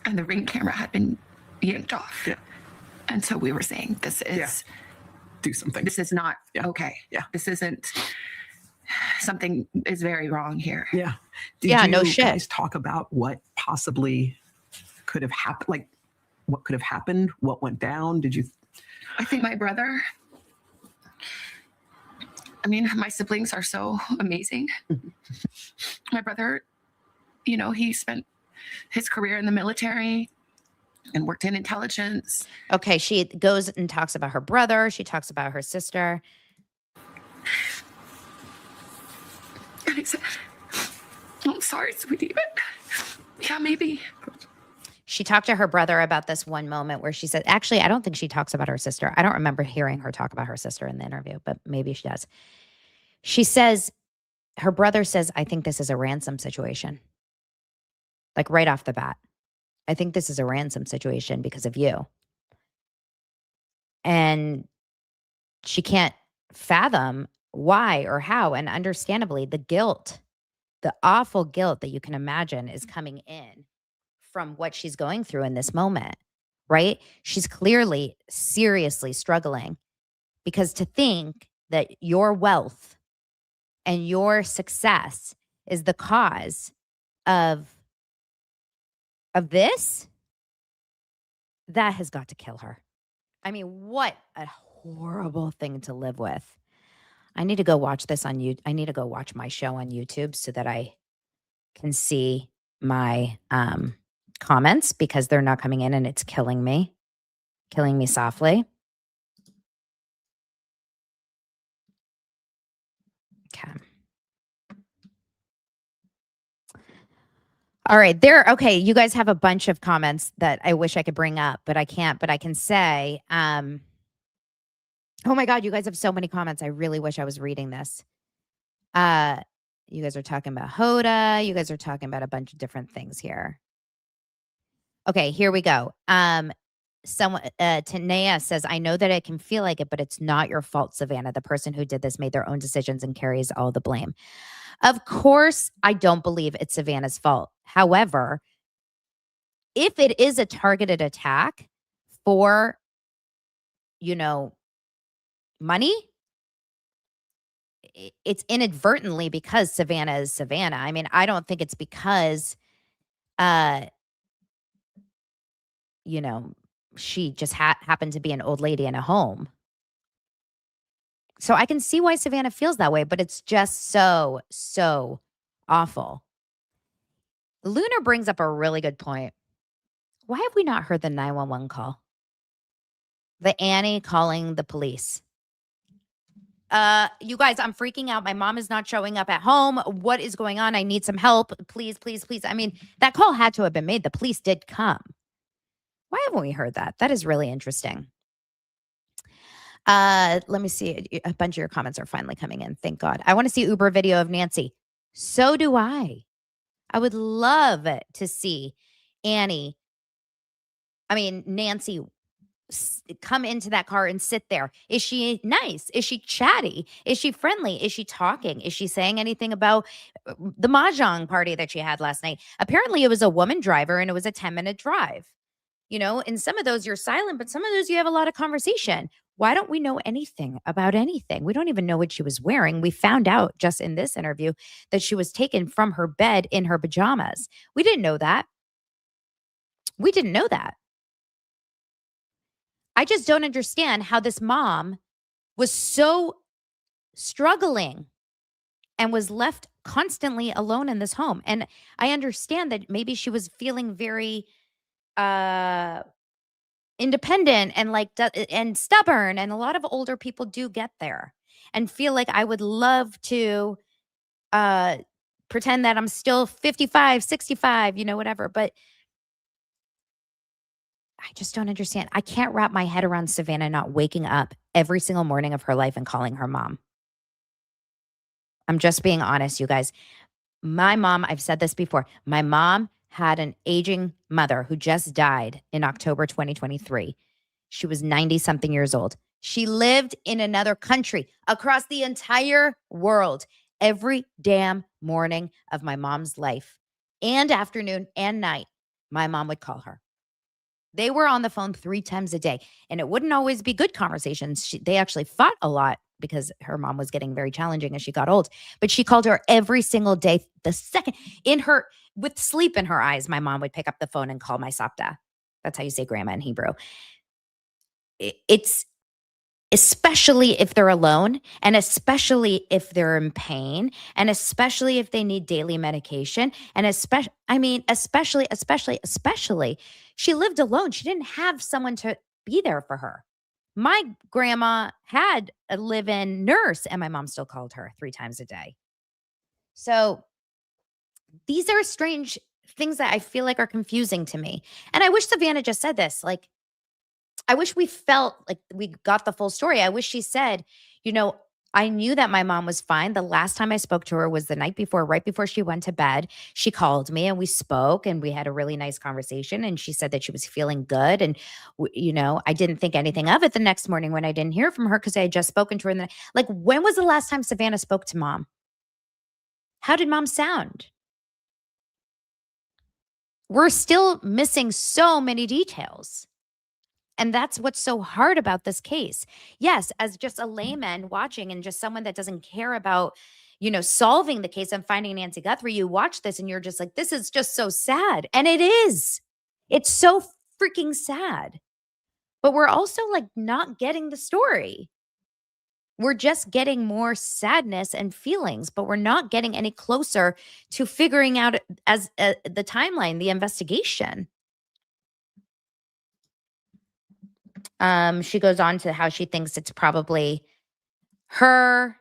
Speaker 6: And the Ring camera had been yanked off.
Speaker 5: Yeah.
Speaker 6: And so we were saying, this is
Speaker 5: Do something.
Speaker 6: this is not
Speaker 5: Yeah.
Speaker 6: okay.
Speaker 5: Yeah.
Speaker 6: This isn't, something is very wrong here.
Speaker 5: Yeah.
Speaker 1: Yeah, no
Speaker 5: you
Speaker 1: shit.
Speaker 5: guys talk about what possibly could have happened? Like, what could have happened? What went down? Did you?
Speaker 6: I think my brother, my siblings are so amazing. My brother, he spent his career in the military and worked in intelligence.
Speaker 1: Okay, she goes and talks about her brother. She talks about her sister.
Speaker 6: And I said, I'm sorry, sweetie, but yeah, maybe.
Speaker 1: She talked to her brother about this one moment where she said, actually, I don't think she talks about her sister. I don't remember hearing her talk about her sister in the interview, but maybe she does. She says, her brother says, I think this is a ransom situation. Like right off the bat. I think this is a ransom situation because of you. And she can't fathom why or how. And understandably, the guilt, the awful guilt that you can imagine is coming in from what she's going through in this moment, right? She's clearly seriously struggling because to think that your wealth and your success is the cause of this, that has got to kill her. I mean, what a horrible thing to live with. I need to go watch this on YouTube. I need to go watch my show on YouTube so that I can see my comments because they're not coming in and it's killing me softly. Okay. All right, okay, you guys have a bunch of comments that I wish I could bring up, but I can't, but I can say, oh my God, you guys have so many comments. I really wish I was reading this. You guys are talking about Hoda. You guys are talking about a bunch of different things here. Okay, here we go. Someone, Tanea says, I know that it can feel like it, but it's not your fault, Savannah. The person who did this made their own decisions and carries all the blame. Of course, I don't believe it's Savannah's fault. However, if it is a targeted attack for, money, it's inadvertently because Savannah is Savannah. I mean, I don't think it's because, she just happened to be an old lady in a home. So I can see why Savannah feels that way, but it's just so, so awful. Lunar brings up a really good point. Why have we not heard the 911 call? The Annie calling the police. You guys, I'm freaking out. My mom is not showing up at home. What is going on? I need some help. Please, please, please. I mean, that call had to have been made. The police did come. Why haven't we heard that? That is really interesting. Let me see. A bunch of your comments are finally coming in. Thank God. I want to see Uber video of Nancy. So do I. I would love to see Nancy come into that car and sit there. Is she nice? Is she chatty? Is she friendly? Is she talking? Is she saying anything about the mahjong party that she had last night? Apparently, it was a woman driver and it was a 10-minute drive. In some of those you're silent, but some of those you have a lot of conversation. Why don't we know anything about anything? We don't even know what she was wearing. We found out just in this interview that she was taken from her bed in her pajamas. We didn't know that. We didn't know that. I just don't understand how this mom was so struggling and was left constantly alone in this home. And I understand that maybe she was feeling very independent and and stubborn, and a lot of older people do get there and feel like I would love to pretend that I'm still 55, 65, whatever, but I just don't understand. I can't wrap my head around Savannah not waking up every single morning of her life and calling her mom. I'm just being honest, you guys. My mom, I've said this before, my mom had an aging mother who just died in October 2023. She was 90-something years old. She lived in another country across the entire world every damn morning of my mom's life, and afternoon and night. My mom would call her. They were on the phone 3 times a day, and it wouldn't always be good conversations. They actually fought a lot because her mom was getting very challenging as she got old. But she called her every single day. The second with sleep in her eyes, my mom would pick up the phone and call my sapta. That's how you say grandma in Hebrew. It's especially if they're alone, and especially if they're in pain, and especially if they need daily medication, and especially, she lived alone. She didn't have someone to be there for her. My grandma had a live-in nurse, and my mom still called her 3 times a day. So these are strange things that I feel like are confusing to me. And I wish Savannah just said this. I wish we felt like we got the full story. I wish she said, I knew that my mom was fine. The last time I spoke to her was the night before, right before she went to bed. She called me and we spoke and we had a really nice conversation. And she said that she was feeling good. And, I didn't think anything of it the next morning when I didn't hear from her because I had just spoken to her. When was the last time Savannah spoke to mom? How did mom sound? We're still missing so many details. And that's what's so hard about this case. Yes, as just a layman watching and just someone that doesn't care about, solving the case and finding Nancy Guthrie, you watch this and you're just like, this is just so sad. And it is. It's so freaking sad. But we're also not getting the story. We're just getting more sadness and feelings, but we're not getting any closer to figuring out the timeline, the investigation. She goes on to how she thinks it's probably her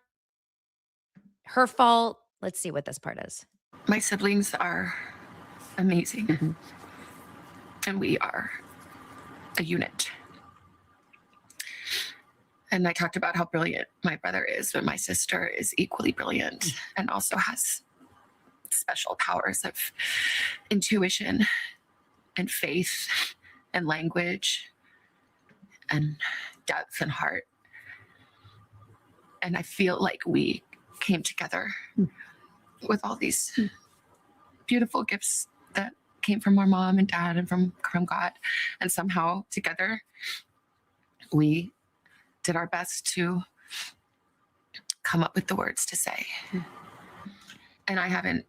Speaker 1: fault. Let's see what this part is.
Speaker 6: My siblings are amazing.
Speaker 5: Mm-hmm.
Speaker 6: And we are a unit. And I talked about how brilliant my brother is, but my sister is equally brilliant and also has special powers of intuition and faith and language and depth and heart. And I feel like we came together with all these beautiful gifts that came from our mom and dad and from God. And somehow together we did our best to come up with the words to say. And I haven't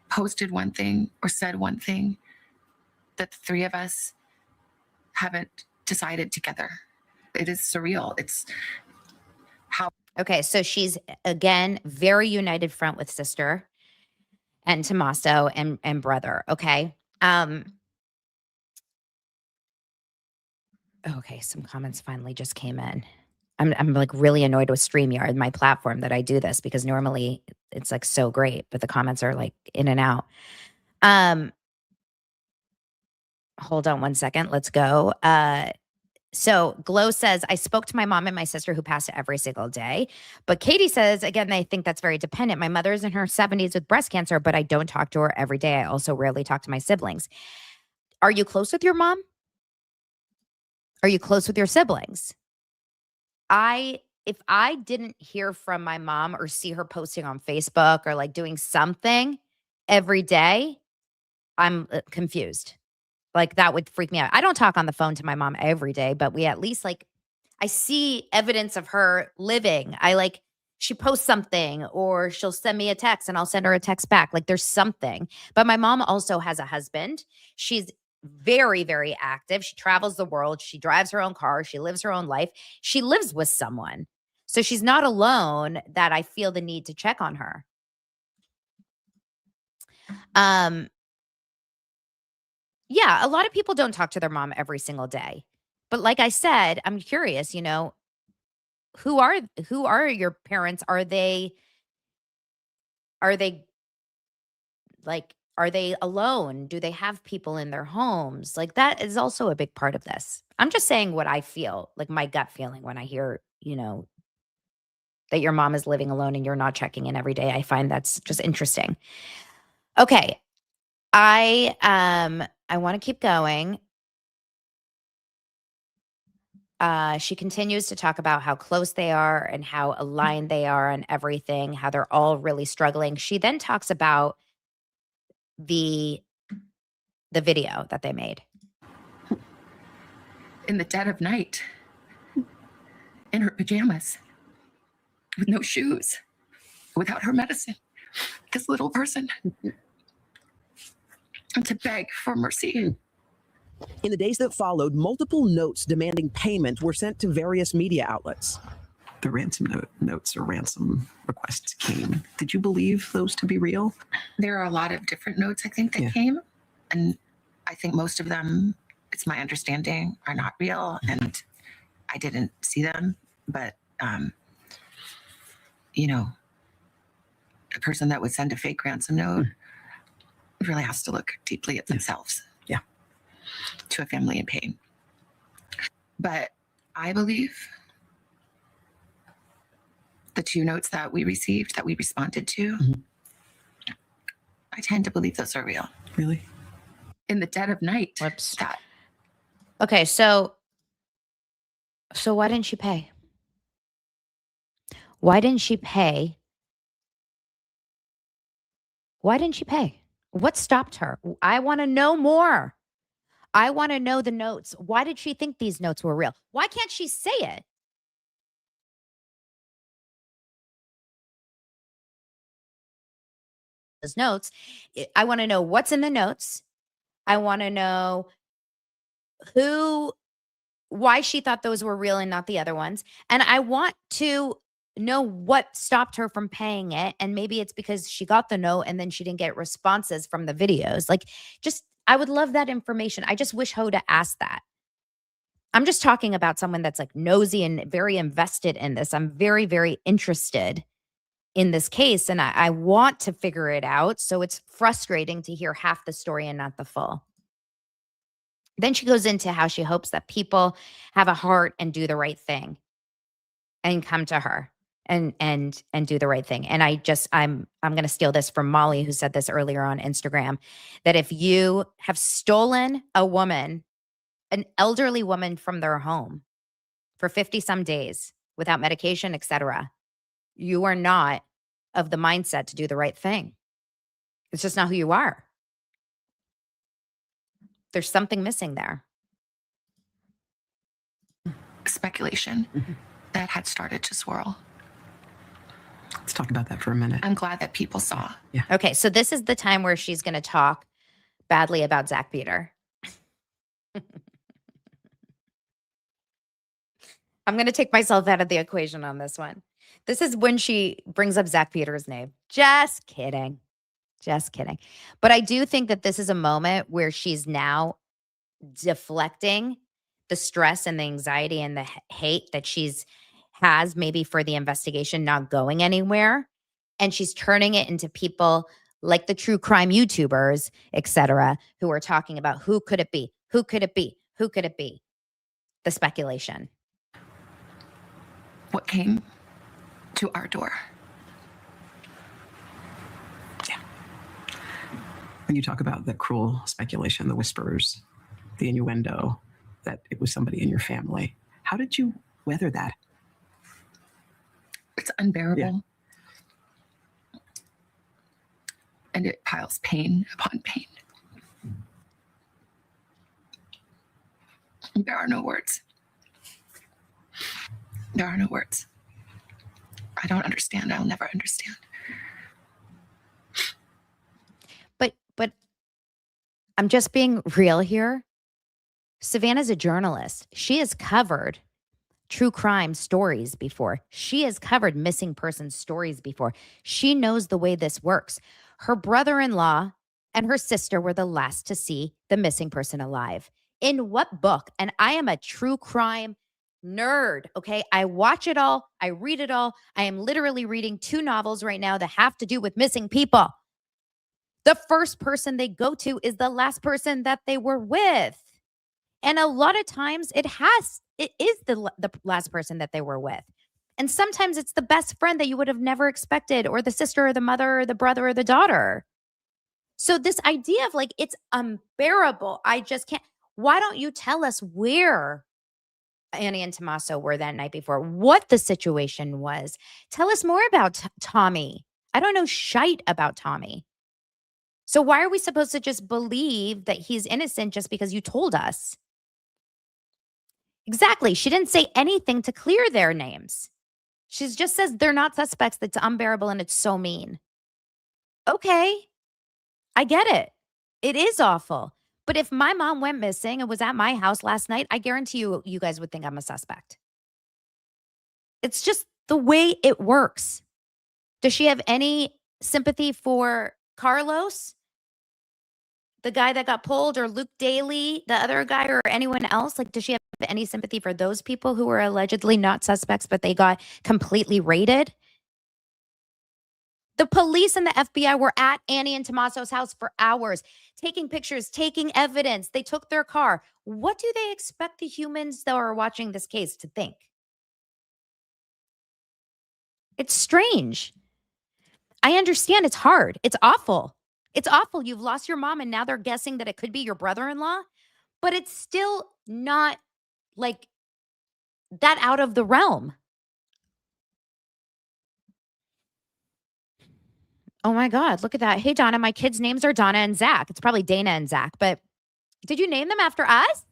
Speaker 6: posted one thing or said one thing that the 3 of us haven't decided together. It is surreal. It's how.
Speaker 1: Okay, so she's again very united front with sister and Tommaso and brother. Okay. Okay, some comments finally just came in. I'm really annoyed with StreamYard, my platform, that I do this because normally it's so great, but the comments are in and out. Hold on one second. Let's go. So Glow says, I spoke to my mom and my sister who passed every single day. But Katie says, again, I think that's very dependent. My mother's in her 70s with breast cancer, but I don't talk to her every day. I also rarely talk to my siblings. Are you close with your mom? Are you close with your siblings? If I didn't hear from my mom or see her posting on Facebook or like doing something every day, I'm confused. Like that would freak me out. I don't talk on the phone to my mom every day, but we at least like I see evidence of her living. She posts something or she'll send me a text and I'll send her a text back. Like there's something. But my mom also has a husband. She's very, very active. She travels the world. She drives her own car. She lives her own life. She lives with someone. So she's not alone that I feel the need to check on her. Yeah, a lot of people don't talk to their mom every single day. But like I said, I'm curious, who are your parents? Are they are they alone? Do they have people in their homes? Like that is also a big part of this. I'm just saying what I feel, like my gut feeling when I hear, that your mom is living alone and you're not checking in every day. I find that's just interesting. Okay. I want to keep going. She continues to talk about how close they are and how aligned they are and everything, how they're all really struggling. She then talks about the video that they made.
Speaker 6: In the dead of night, in her pajamas, with no shoes, without her medicine, this little person, and to beg for mercy.
Speaker 7: In the days that followed, multiple notes demanding payment were sent to various media outlets.
Speaker 5: The ransom notes or ransom requests came. Did you believe those to be real?
Speaker 6: There are a lot of different notes, I think, that came. And I think most of them, it's my understanding, are not real. And I didn't see them. But, a person that would send a fake ransom note really has to look deeply at themselves.
Speaker 5: Yeah.
Speaker 6: To a family in pain. But I believe the 2 notes that we received, that we responded to, I tend to believe those are real.
Speaker 5: Really?
Speaker 6: In the dead of night.
Speaker 1: Whoops. Okay, so why didn't she pay? Why didn't she pay? Why didn't she pay? What stopped her? I want to know more. I want to know the notes. Why did she think these notes were real? Why can't she say it? Those notes. I want to know what's in the notes. I want to know why she thought those were real and not the other ones. And I want to know what stopped her from paying it. And maybe it's because she got the note and then she didn't get responses from the videos. I would love that information. I just wish Hoda asked that. I'm just talking about someone that's like nosy and very invested in this. I'm very, very interested in this case and I want to figure it out. So it's frustrating to hear half the story and not the full. Then she goes into how she hopes that people have a heart and do the right thing and come to her and do the right thing. And I'm going to steal this from Molly, who said this earlier on Instagram, that if you have stolen a woman, an elderly woman from their home for 50 some days without medication, etc., you are not of the mindset to do the right thing. It's just not who you are. There's something missing there.
Speaker 6: Speculation that had started to swirl.
Speaker 5: Let's talk about that for a minute.
Speaker 6: I'm glad that people saw.
Speaker 5: Yeah.
Speaker 1: Okay, so this is the time where she's going to talk badly about Zach Peter. I'm going to take myself out of the equation on this one. This is when she brings up Zach Peter's name. Just kidding. Just kidding. But I do think that this is a moment where she's now deflecting the stress and the anxiety and the hate that has maybe for the investigation not going anywhere. And she's turning it into people like the true crime YouTubers, etc., who are talking about who could it be? Who could it be? Who could it be? the speculation.
Speaker 6: What came to our door?
Speaker 5: When you talk about the cruel speculation, the whispers, the innuendo that it was somebody in your family, how did you weather that?
Speaker 6: It's unbearable. And it piles pain upon pain. There are no words. There are no words. I don't understand. I'll never understand.
Speaker 1: But I'm just being real here. Savannah's a journalist. She has covered true crime stories before. She has covered missing person stories before. She knows the way this works. Her brother-in-law and her sister were the last to see the missing person alive. In what book? And I am a true crime nerd, okay? I watch it all. I read it all. I am literally reading 2 novels right now that have to do with missing people. The first person they go to is the last person that they were with. And a lot of times it is the last person that they were with. And sometimes it's the best friend that you would have never expected, or the sister or the mother or the brother or the daughter. So this idea of like, it's unbearable. I just can't. Why don't you tell us where Annie and Tommaso were that night before, what the situation was? Tell us more about Tommy. I don't know shite about Tommy. So why are we supposed to just believe that he's innocent just because you told us? Exactly. She didn't say anything to clear their names. She just says they're not suspects. That's unbearable and it's so mean. Okay. I get it. It is awful. But if my mom went missing and was at my house last night, I guarantee you guys would think I'm a suspect. It's just the way it works. Does she have any sympathy for Carlos, the guy that got pulled, or Luke Daly, the other guy, or anyone else? Like, does she have any sympathy for those people who were allegedly not suspects, but they got completely raided? The police and the FBI were at Annie and Tommaso's house for hours, taking pictures, taking evidence. They took their car. What do they expect the humans that are watching this case to think? It's strange. I understand it's hard. It's awful. It's awful. You've lost your mom and now they're guessing that it could be your brother-in-law, but it's still not like that out of the realm. Oh my God, look at that. Hey, Donna, my kids' names are Donna and Zach. It's probably Dana and Zach, but did you name them after us?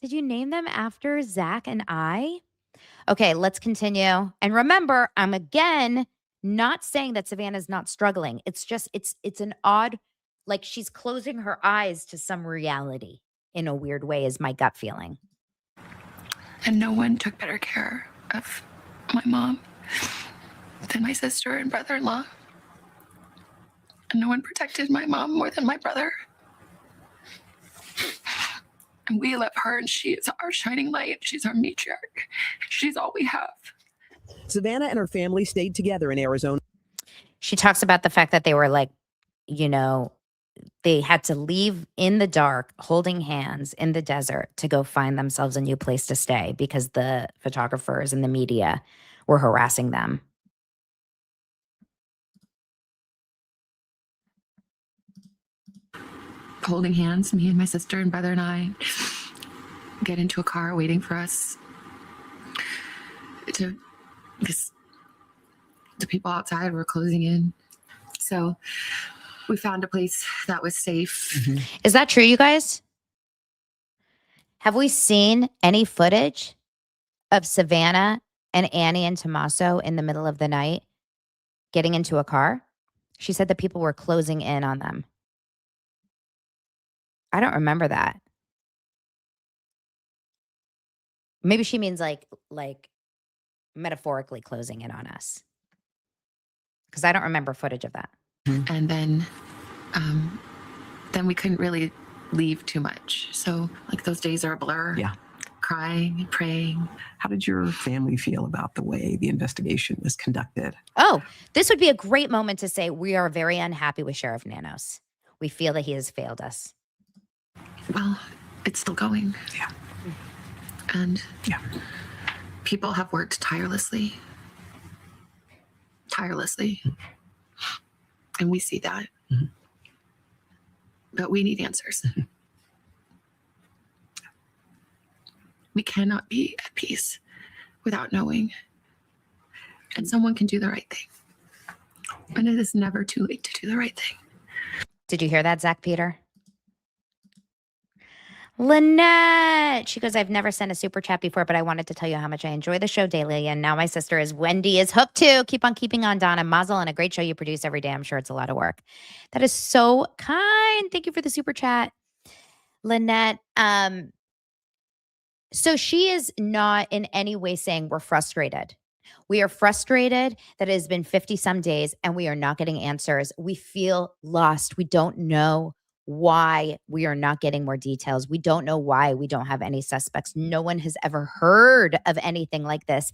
Speaker 1: Did you name them after Zach and I? Okay, let's continue. And remember, I'm again not saying that Savannah's not struggling. It's just, it's an odd, like she's closing her eyes to some reality in a weird way is my gut feeling.
Speaker 6: And no one took better care of my mom than my sister and brother-in-law. And no one protected my mom more than my brother. And we love her, and she is our shining light. She's our matriarch. She's all we have.
Speaker 7: Savannah and her family stayed together in Arizona.
Speaker 1: She talks about the fact that they were like, you know, they had to leave in the dark, holding hands in the desert to go find themselves a new place to stay because the photographers and the media were harassing them.
Speaker 6: Holding hands, me and my sister and brother and I get into a car waiting for us to, because the people outside were closing in. So we found a place that was safe.
Speaker 5: Mm-hmm.
Speaker 1: Is that true, you guys? Have we seen any footage of Savannah and Annie and Tommaso in the middle of the night getting into a car? She said that people were closing in on them. I don't remember that. Maybe she means like metaphorically closing in on us. Because I don't remember footage of that.
Speaker 6: And then we couldn't really leave too much. So like those days are a blur.
Speaker 5: Yeah.
Speaker 6: Crying, praying.
Speaker 5: How did your family feel about the way the investigation was conducted?
Speaker 1: Oh, this would be a great moment to say we are very unhappy with Sheriff Nanos. We feel that he has failed us.
Speaker 6: Well, it's still going.
Speaker 5: Yeah.
Speaker 6: And
Speaker 5: Yeah.
Speaker 6: people have worked tirelessly. And we see that.
Speaker 5: Mhm.
Speaker 6: But we need answers. We cannot be at peace without knowing. And someone can do the right thing. And it is never too late to do the right thing.
Speaker 1: Did you hear that, Zach Peter? Lynette, she goes, I've never sent a super chat before, but I wanted to tell you how much I enjoy the show daily. And now my sister is Wendy is hooked too. Keep on keeping on, Donna. Mazel, and a great show you produce every day. I'm sure it's a lot of work. That is so kind. Thank you for the super chat, Lynette. So she is not in any way saying we're frustrated. We are frustrated that it has been 50 some days and we are not getting answers. We feel lost. We don't know why we are not getting more details. We don't know why we don't have any suspects. No one has ever heard of anything like this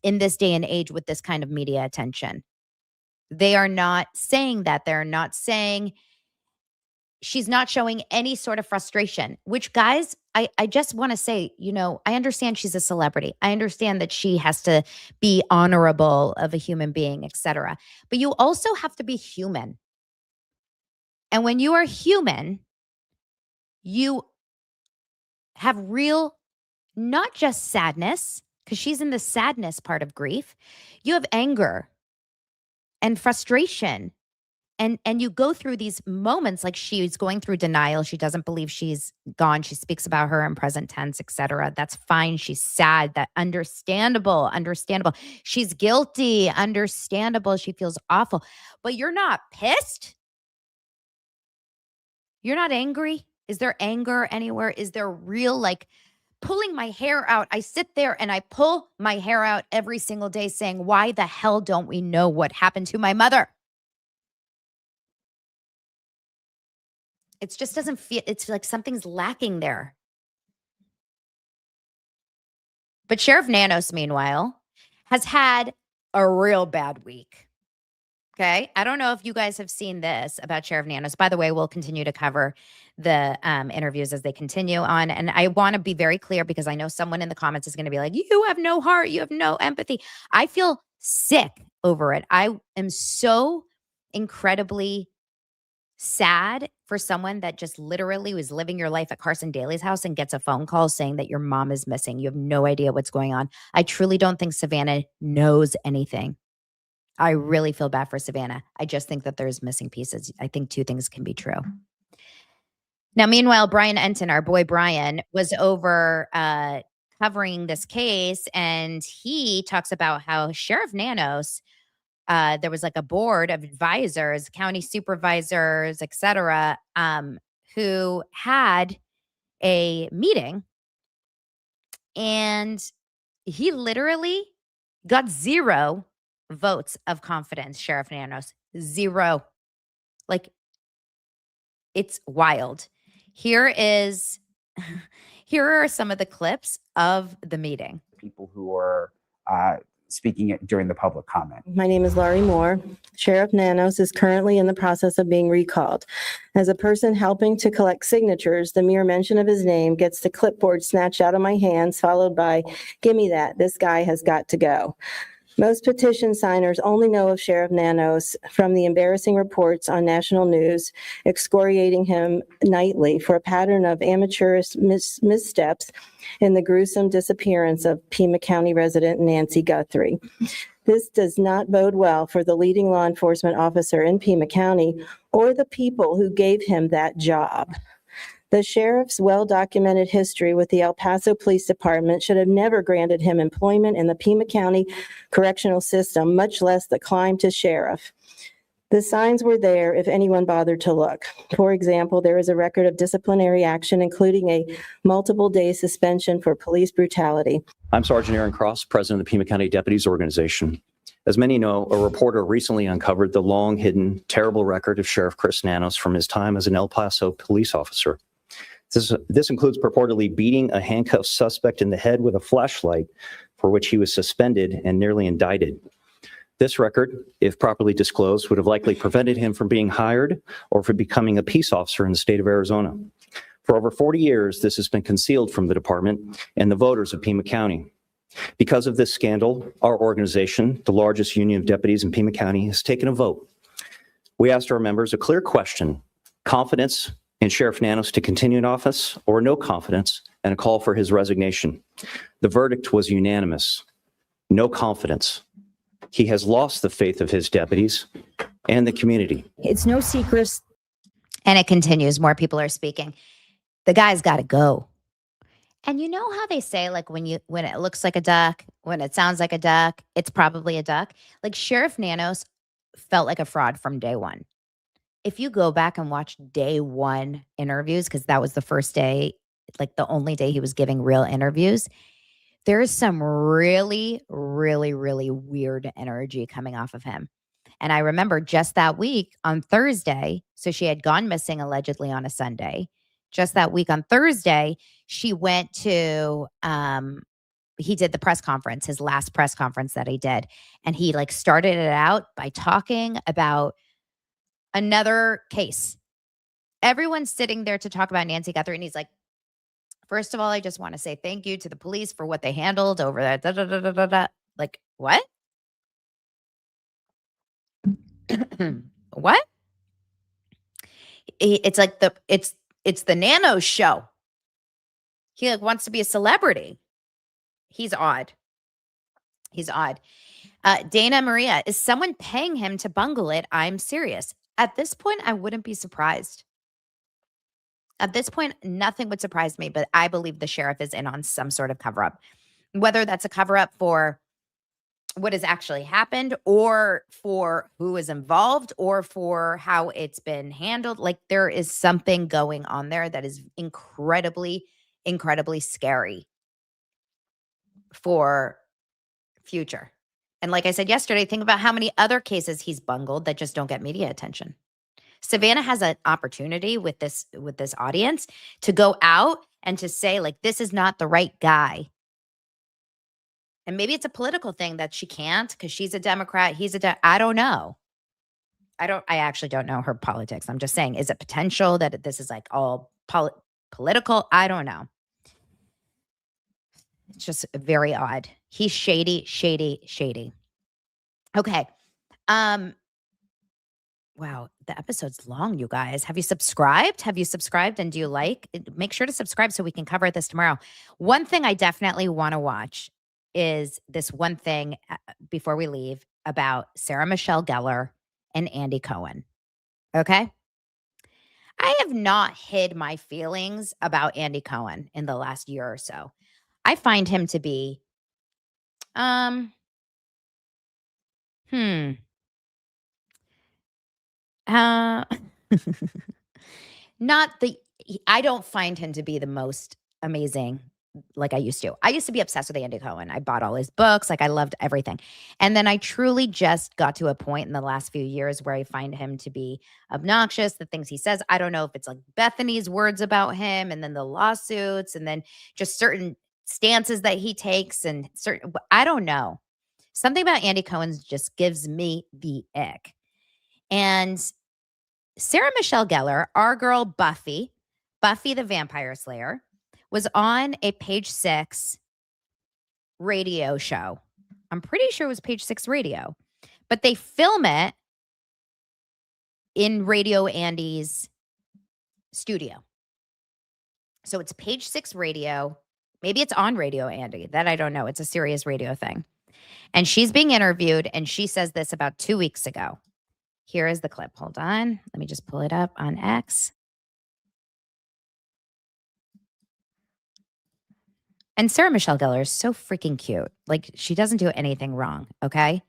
Speaker 1: in this day and age with this kind of media attention. They are not saying that. They're not saying she's not showing any sort of frustration, which, guys, I just want to say, I understand she's a celebrity. I understand that she has to be honorable of a human being, etc. But you also have to be human. And when you are human, you have real, not just sadness, because she's in the sadness part of grief. You have anger and frustration. And you go through these moments like she's going through denial. She doesn't believe she's gone. She speaks about her in present tense, etc. That's fine. She's sad. That understandable. She's guilty. Understandable. She feels awful. But you're not pissed? You're not angry? Is there anger anywhere? Is there real, pulling my hair out? I sit there and I pull my hair out every single day saying, why the hell don't we know what happened to my mother? It just doesn't feel, it's like something's lacking there. But Sheriff Nanos, meanwhile, has had a real bad week. Okay. I don't know if you guys have seen this about Sheriff Nanos. By the way, we'll continue to cover the interviews as they continue on. And I want to be very clear because I know someone in the comments is going to be like, you have no heart. You have no empathy. I feel sick over it. I am so incredibly sad for someone that just literally was living your life at Carson Daly's house and gets a phone call saying that your mom is missing. You have no idea what's going on. I truly don't think Savannah knows anything. I really feel bad for Savannah. I just think that there's missing pieces. I think two things can be true. Now, meanwhile, Brian Enton, our boy Brian, was over covering this case, and he talks about how Sheriff Nanos, there was a board of advisors, county supervisors, etc., who had a meeting, and he literally got 0 votes of confidence. Sheriff Nanos, 0. It's wild. Here are some of the clips of the meeting.
Speaker 8: People who are speaking during the public comment.
Speaker 9: My name is Laurie Moore. Sheriff Nanos is currently in the process of being recalled. As a person helping to collect signatures, the mere mention of his name gets the clipboard snatched out of my hands, followed by, "Give me that. This guy has got to go." Most petition signers only know of Sheriff Nanos from the embarrassing reports on national news, excoriating him nightly for a pattern of amateurish missteps in the gruesome disappearance of Pima County resident Nancy Guthrie. This does not bode well for the leading law enforcement officer in Pima County or the people who gave him that job. The sheriff's well-documented history with the El Paso Police Department should have never granted him employment in the Pima County correctional system, much less the climb to sheriff. The signs were there if anyone bothered to look. For example, there is a record of disciplinary action, including a multiple-day suspension for police brutality.
Speaker 10: I'm Sergeant Aaron Cross, president of the Pima County Deputies Organization. As many know, a reporter recently uncovered the long-hidden, terrible record of Sheriff Chris Nanos from his time as an El Paso police officer. This includes purportedly beating a handcuffed suspect in the head with a flashlight, for which he was suspended and nearly indicted. This record, if properly disclosed, would have likely prevented him from being hired or from becoming a peace officer in the state of Arizona. For over 40 years, this has been concealed from the department and the voters of Pima County. Because of this scandal, our organization, the largest union of deputies in Pima County, has taken a vote. We asked our members a clear question: confidence in Sheriff Nanos to continue in office, or no confidence and a call for his resignation. The verdict was unanimous: no confidence. He has lost the faith of his deputies and the community.
Speaker 1: It's no secret. And it continues. More people are speaking. The guy's got to go. And you know how they say, like, when it looks like a duck, when it sounds like a duck, it's probably a duck. Like, Sheriff Nanos felt like a fraud from day one. If you go back and watch day one interviews, because that was the first day, like the only day he was giving real interviews, there is some really, really, really weird energy coming off of him. And I remember just that week on Thursday, so she had gone missing allegedly on a Sunday. Just that week on Thursday, she went to, he did the press conference, his last press conference that he did. And he like started it out by talking about another case. Everyone's sitting there to talk about Nancy Guthrie. And he's like, first of all, I just want to say thank you to the police for what they handled over that. Da, da, da, da, da, da. Like, what? What? It's like it's the Nanos show. He like wants to be a celebrity. He's odd. He's odd. Dana Maria, is someone paying him to bungle it? I'm serious. At this point, I wouldn't be surprised. At this point, nothing would surprise me, but I believe the sheriff is in on some sort of cover up. Whether that's a cover up for what has actually happened, or for who is involved, or for how it's been handled. Like, there is something going on there that is incredibly, incredibly scary for future. And like I said yesterday, think about how many other cases he's bungled that just don't get media attention. Savannah has an opportunity with this audience to go out and to say, like, this is not the right guy. And maybe it's a political thing that she can't because she's a Democrat. I don't know. I actually don't know her politics. I'm just saying, is it potential that this is like all political? I don't know. It's just very odd. He's shady, shady, shady. Okay. Wow, the episode's long, you guys. Have you subscribed? And do you like? Make sure to subscribe so we can cover this tomorrow. One thing I definitely want to watch is this one thing before we leave about Sarah Michelle Gellar and Andy Cohen. Okay? I have not hid my feelings about Andy Cohen in the last year or so. I find him to be I don't find him to be the most amazing like I used to. I used to be obsessed with Andy Cohen. I bought all his books. Like, I loved everything. And then I truly just got to a point in the last few years where I find him to be obnoxious. The things he says, I don't know if it's like Bethany's words about him, and then the lawsuits, and then just certain stances that he takes, and certain, I don't know. Something about Andy Cohen just gives me the ick. And Sarah Michelle Gellar, our girl Buffy the Vampire Slayer, was on a Page 6 radio show. I'm pretty sure it was Page 6 radio, but they film it in Radio Andy's studio. So it's Page 6 radio. Maybe it's on Radio Andy. That I don't know. It's a serious radio thing. And she's being interviewed, and she says this about 2 weeks ago. Here is the clip. Hold on. Let me just pull it up on X. And Sarah Michelle Gellar is so freaking cute. Like, she doesn't do anything wrong, okay?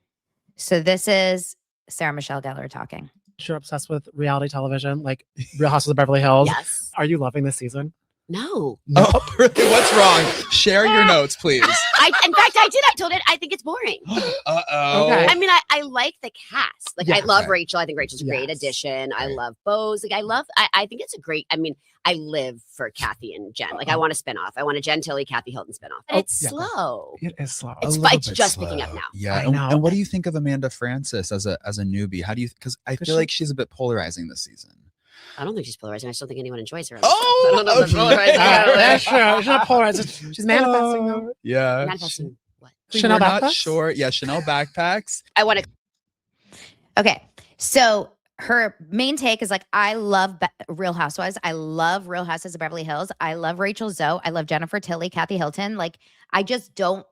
Speaker 1: So this is Sarah Michelle Gellar talking.
Speaker 11: You're obsessed with reality television, like Real Houses of Beverly Hills.
Speaker 12: Yes.
Speaker 11: Are you loving this season?
Speaker 12: No.
Speaker 13: Oh, really? What's wrong? Share your notes, please.
Speaker 12: In fact, I did. I told it. I think it's boring.
Speaker 13: Uh-oh.
Speaker 11: Okay.
Speaker 12: I mean, I like the cast. Like, I love Rachel. I think Rachel's a great addition. I love Bose. Like, I think it's a great, I mean, I live for Kathy and Jen. Like, I want a spinoff. I want a Jen Tilly, Kathy Hilton spinoff. And it's slow.
Speaker 11: It is slow.
Speaker 12: It's just picking up now.
Speaker 13: Yeah.
Speaker 11: I know.
Speaker 13: And what do you think of Amanda Francis as a newbie? How do you, because I feel like she's a bit polarizing this season.
Speaker 12: I don't think she's polarizing. I still think anyone enjoys her.
Speaker 13: Oh,
Speaker 12: I don't know if
Speaker 13: okay.
Speaker 12: polarizing.
Speaker 11: That's true. She's not polarizing. She's manifesting them.
Speaker 13: Yeah.
Speaker 12: Manifesting what?
Speaker 11: Chanel
Speaker 13: We're not
Speaker 11: backpacks?
Speaker 13: sure. Yeah, Chanel backpacks.
Speaker 12: I want to.
Speaker 1: Okay. So her main take is like, I love Real Housewives. I love Real Houses of Beverly Hills. I love Rachel Zoe. I love Jennifer Tilly, Kathy Hilton. Like, I just don't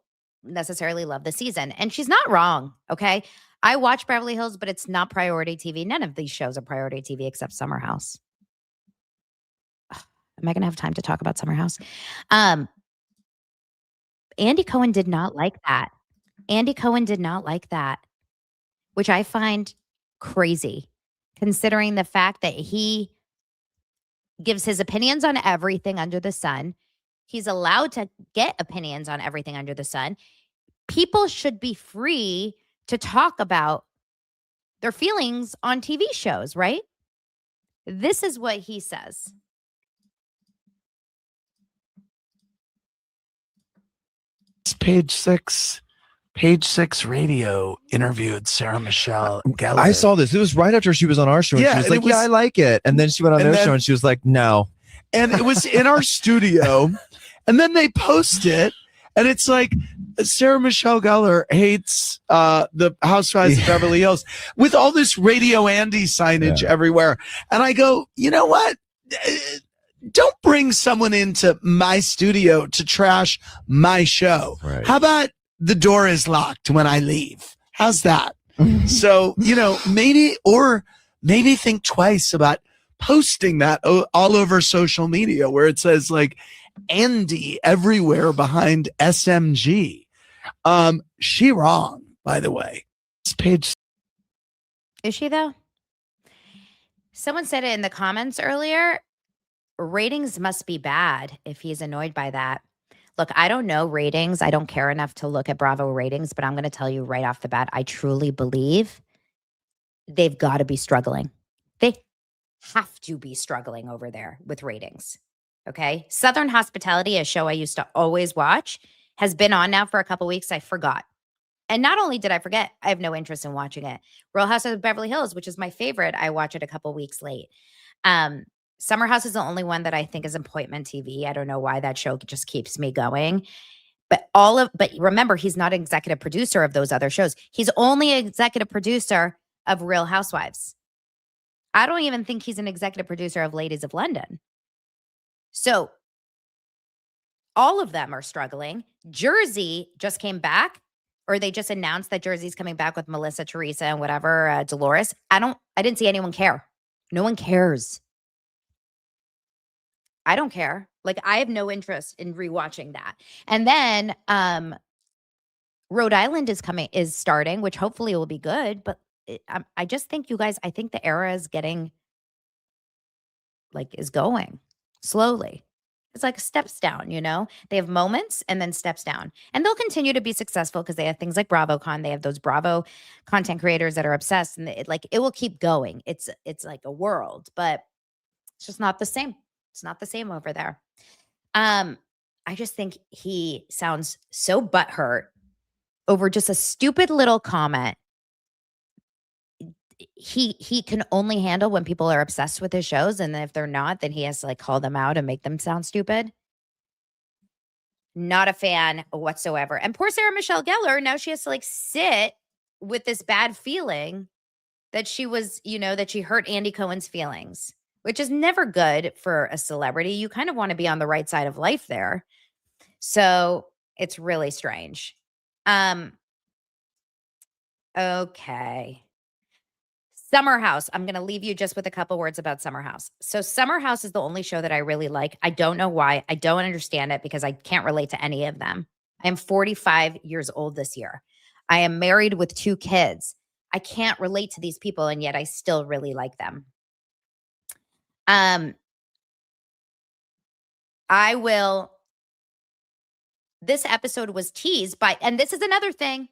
Speaker 1: necessarily love the season. And she's not wrong. Okay. I watch Beverly Hills, but it's not priority TV. None of these shows are priority TV except Summer House. Ugh, am I going to have time to talk about Summer House? Andy Cohen did not like that. Andy Cohen did not like that, which I find crazy, considering the fact that he gives his opinions on everything under the sun. He's allowed to get opinions on everything under the sun. People should be free to talk about their feelings on TV shows, right? This is what he says.
Speaker 14: Page 6 radio interviewed Sarah Michelle Gellar.
Speaker 15: I saw this. It was right after she was on our show. And
Speaker 14: Yeah,
Speaker 15: she was
Speaker 14: and
Speaker 15: like,
Speaker 14: it
Speaker 15: yeah,
Speaker 14: was-
Speaker 15: I like it. And then she went on
Speaker 14: and
Speaker 15: their
Speaker 14: then-
Speaker 15: show and she was like, no.
Speaker 14: And it was in our studio. And then they post it. And it's like, Sarah Michelle Gellar hates the Housewives of Beverly Hills with all this Radio Andy signage everywhere. And I go, you know what? Don't bring someone into my studio to trash my show.
Speaker 15: Right.
Speaker 14: How about the door is locked when I leave? How's that? So, maybe think twice about posting that all over social media where it says like Andy everywhere behind SMG. She wrong, by the way. It's page.
Speaker 1: Is she though? Someone said it in the comments earlier. Ratings must be bad if he's annoyed by that. Look, I don't know ratings. I don't care enough to look at Bravo ratings, but I'm going to tell you right off the bat, I truly believe they've got to be struggling. They have to be struggling over there with ratings. Okay. Southern Hospitality, a show I used to always watch, has been on now for a couple weeks. I forgot. And not only did I forget, I have no interest in watching it. Real House of Beverly Hills, which is my favorite, I watch it a couple weeks late. Summer House is the only one that I think is appointment TV. I don't know why that show just keeps me going. But remember, he's not an executive producer of those other shows. He's only an executive producer of Real Housewives. I don't even think he's an executive producer of Ladies of London. So all of them are struggling. Jersey just came back, or they just announced that Jersey's coming back with Melissa, Teresa, and whatever, Dolores. I didn't see anyone care. No one cares. I don't care. Like, I have no interest in rewatching that. And then Rhode Island is starting, which hopefully will be good. But I just think, you guys, I think the era is getting, is going slowly. It's like steps down, They have moments and then steps down. And they'll continue to be successful because they have things like BravoCon. They have those Bravo content creators that are obsessed. And it will keep going. It's like a world, but it's just not the same. It's not the same over there. I just think he sounds so butthurt over just a stupid little comment. He can only handle when people are obsessed with his shows, and if they're not, then he has to call them out and make them sound stupid. Not a fan whatsoever. And poor Sarah Michelle Gellar, now she has to sit with this bad feeling that she was, that she hurt Andy Cohen's feelings, which is never good for a celebrity. You kind of want to be on the right side of life there. So it's really strange. Okay. Summer House. I'm going to leave you just with a couple words about Summer House. So Summer House is the only show that I really like. I don't know why. I don't understand it because I can't relate to any of them. I am 45 years old this year. I am married with 2 kids. I can't relate to these people, and yet I still really like them. This episode was teased by, and this is another thing,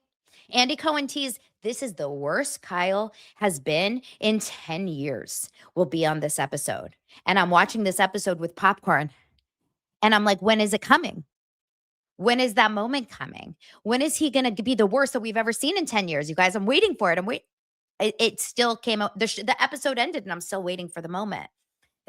Speaker 1: Andy Cohen teased, this is the worst Kyle has been in 10 years, will be on this episode. And I'm watching this episode with popcorn, and I'm like, when is it coming? When is that moment coming? When is he going to be the worst that we've ever seen in 10 years? You guys, I'm waiting for it. It still came out. The episode ended, and I'm still waiting for the moment.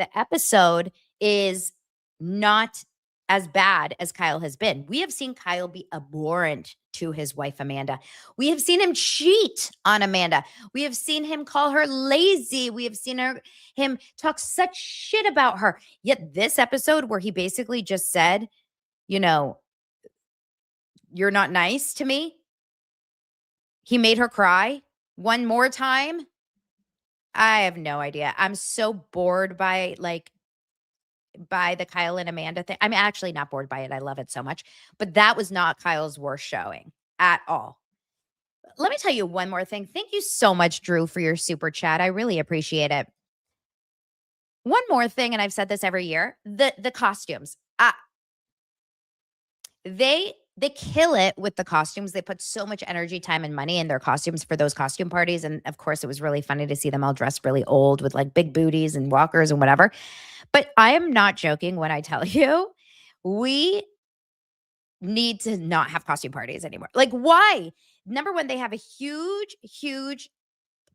Speaker 1: the episode is not as bad as Kyle has been. We have seen Kyle be abhorrent to his wife, Amanda. We have seen him cheat on Amanda. We have seen him call her lazy. We have seen him talk such shit about her. Yet this episode where he basically just said, you know, you're not nice to me. He made her cry one more time. I have no idea. I'm so bored by the Kyle and Amanda thing. I'm actually not bored by it. I love it so much. But that was not Kyle's worst showing at all. Let me tell you one more thing. Thank you so much, Drew, for your super chat. I really appreciate it. One more thing, and I've said this every year, the costumes. They kill it with the costumes. They put so much energy, time, and money in their costumes for those costume parties. And of course, it was really funny to see them all dressed really old with like big booties and walkers and whatever. But I am not joking when I tell you, we need to not have costume parties anymore. Like, why? Number one, they have a huge, huge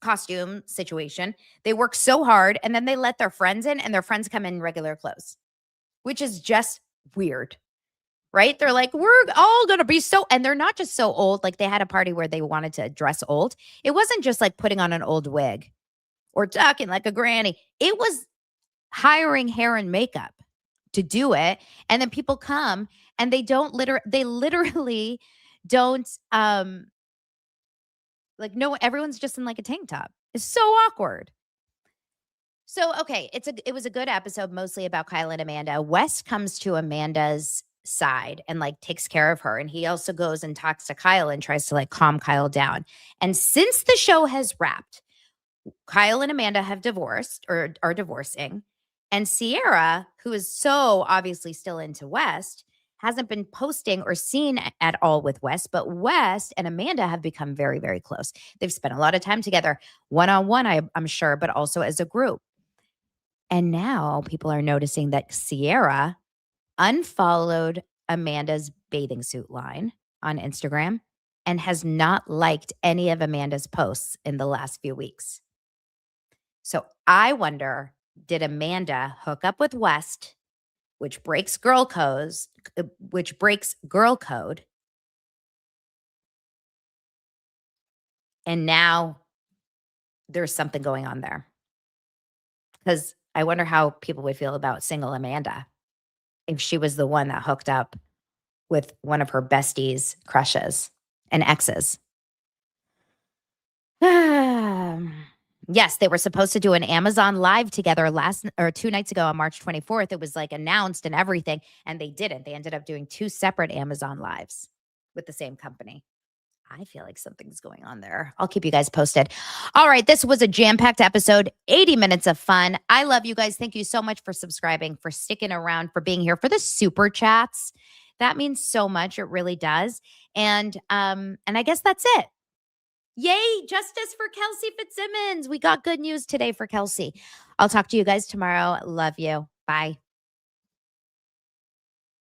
Speaker 1: costume situation. They work so hard and then they let their friends in and their friends come in regular clothes, which is just weird. Right? They're like, we're all going to be so, and they're not just so old. Like they had a party where they wanted to dress old. It wasn't just like putting on an old wig or talking like a granny. It was hiring hair and makeup to do it. And then people come and they literally don't, like, no, everyone's just in like a tank top. It's so awkward. So, okay. It was a good episode, mostly about Kyle and Amanda. Wes comes to Amanda's side and like takes care of her. And he also goes and talks to Kyle and tries to like calm Kyle down. And since the show has wrapped, Kyle and Amanda have divorced or are divorcing. And Sierra, who is so obviously still into West, hasn't been posting or seen at all with West, but West and Amanda have become very, very close. They've spent a lot of time together, one-on-one, I'm sure, but also as a group. And now people are noticing that Sierra unfollowed Amanda's bathing suit line on Instagram and has not liked any of Amanda's posts in the last few weeks. So I wonder, did Amanda hook up with West, which breaks girl code, and now there's something going on there? Because I wonder how people would feel about single Amanda if she was the one that hooked up with one of her besties' crushes and exes. Yes, they were supposed to do an Amazon Live together 2 nights ago on March 24th. It was like announced and everything, and they didn't. They ended up doing 2 separate Amazon Lives with the same company. I feel like something's going on there. I'll keep you guys posted. All right, this was a jam-packed episode, 80 minutes of fun. I love you guys. Thank you so much for subscribing, for sticking around, for being here, for the super chats. That means so much. It really does. And I guess that's it. Yay, justice for Kelsey Fitzsimmons. We got good news today for Kelsey. I'll talk to you guys tomorrow. Love you. Bye.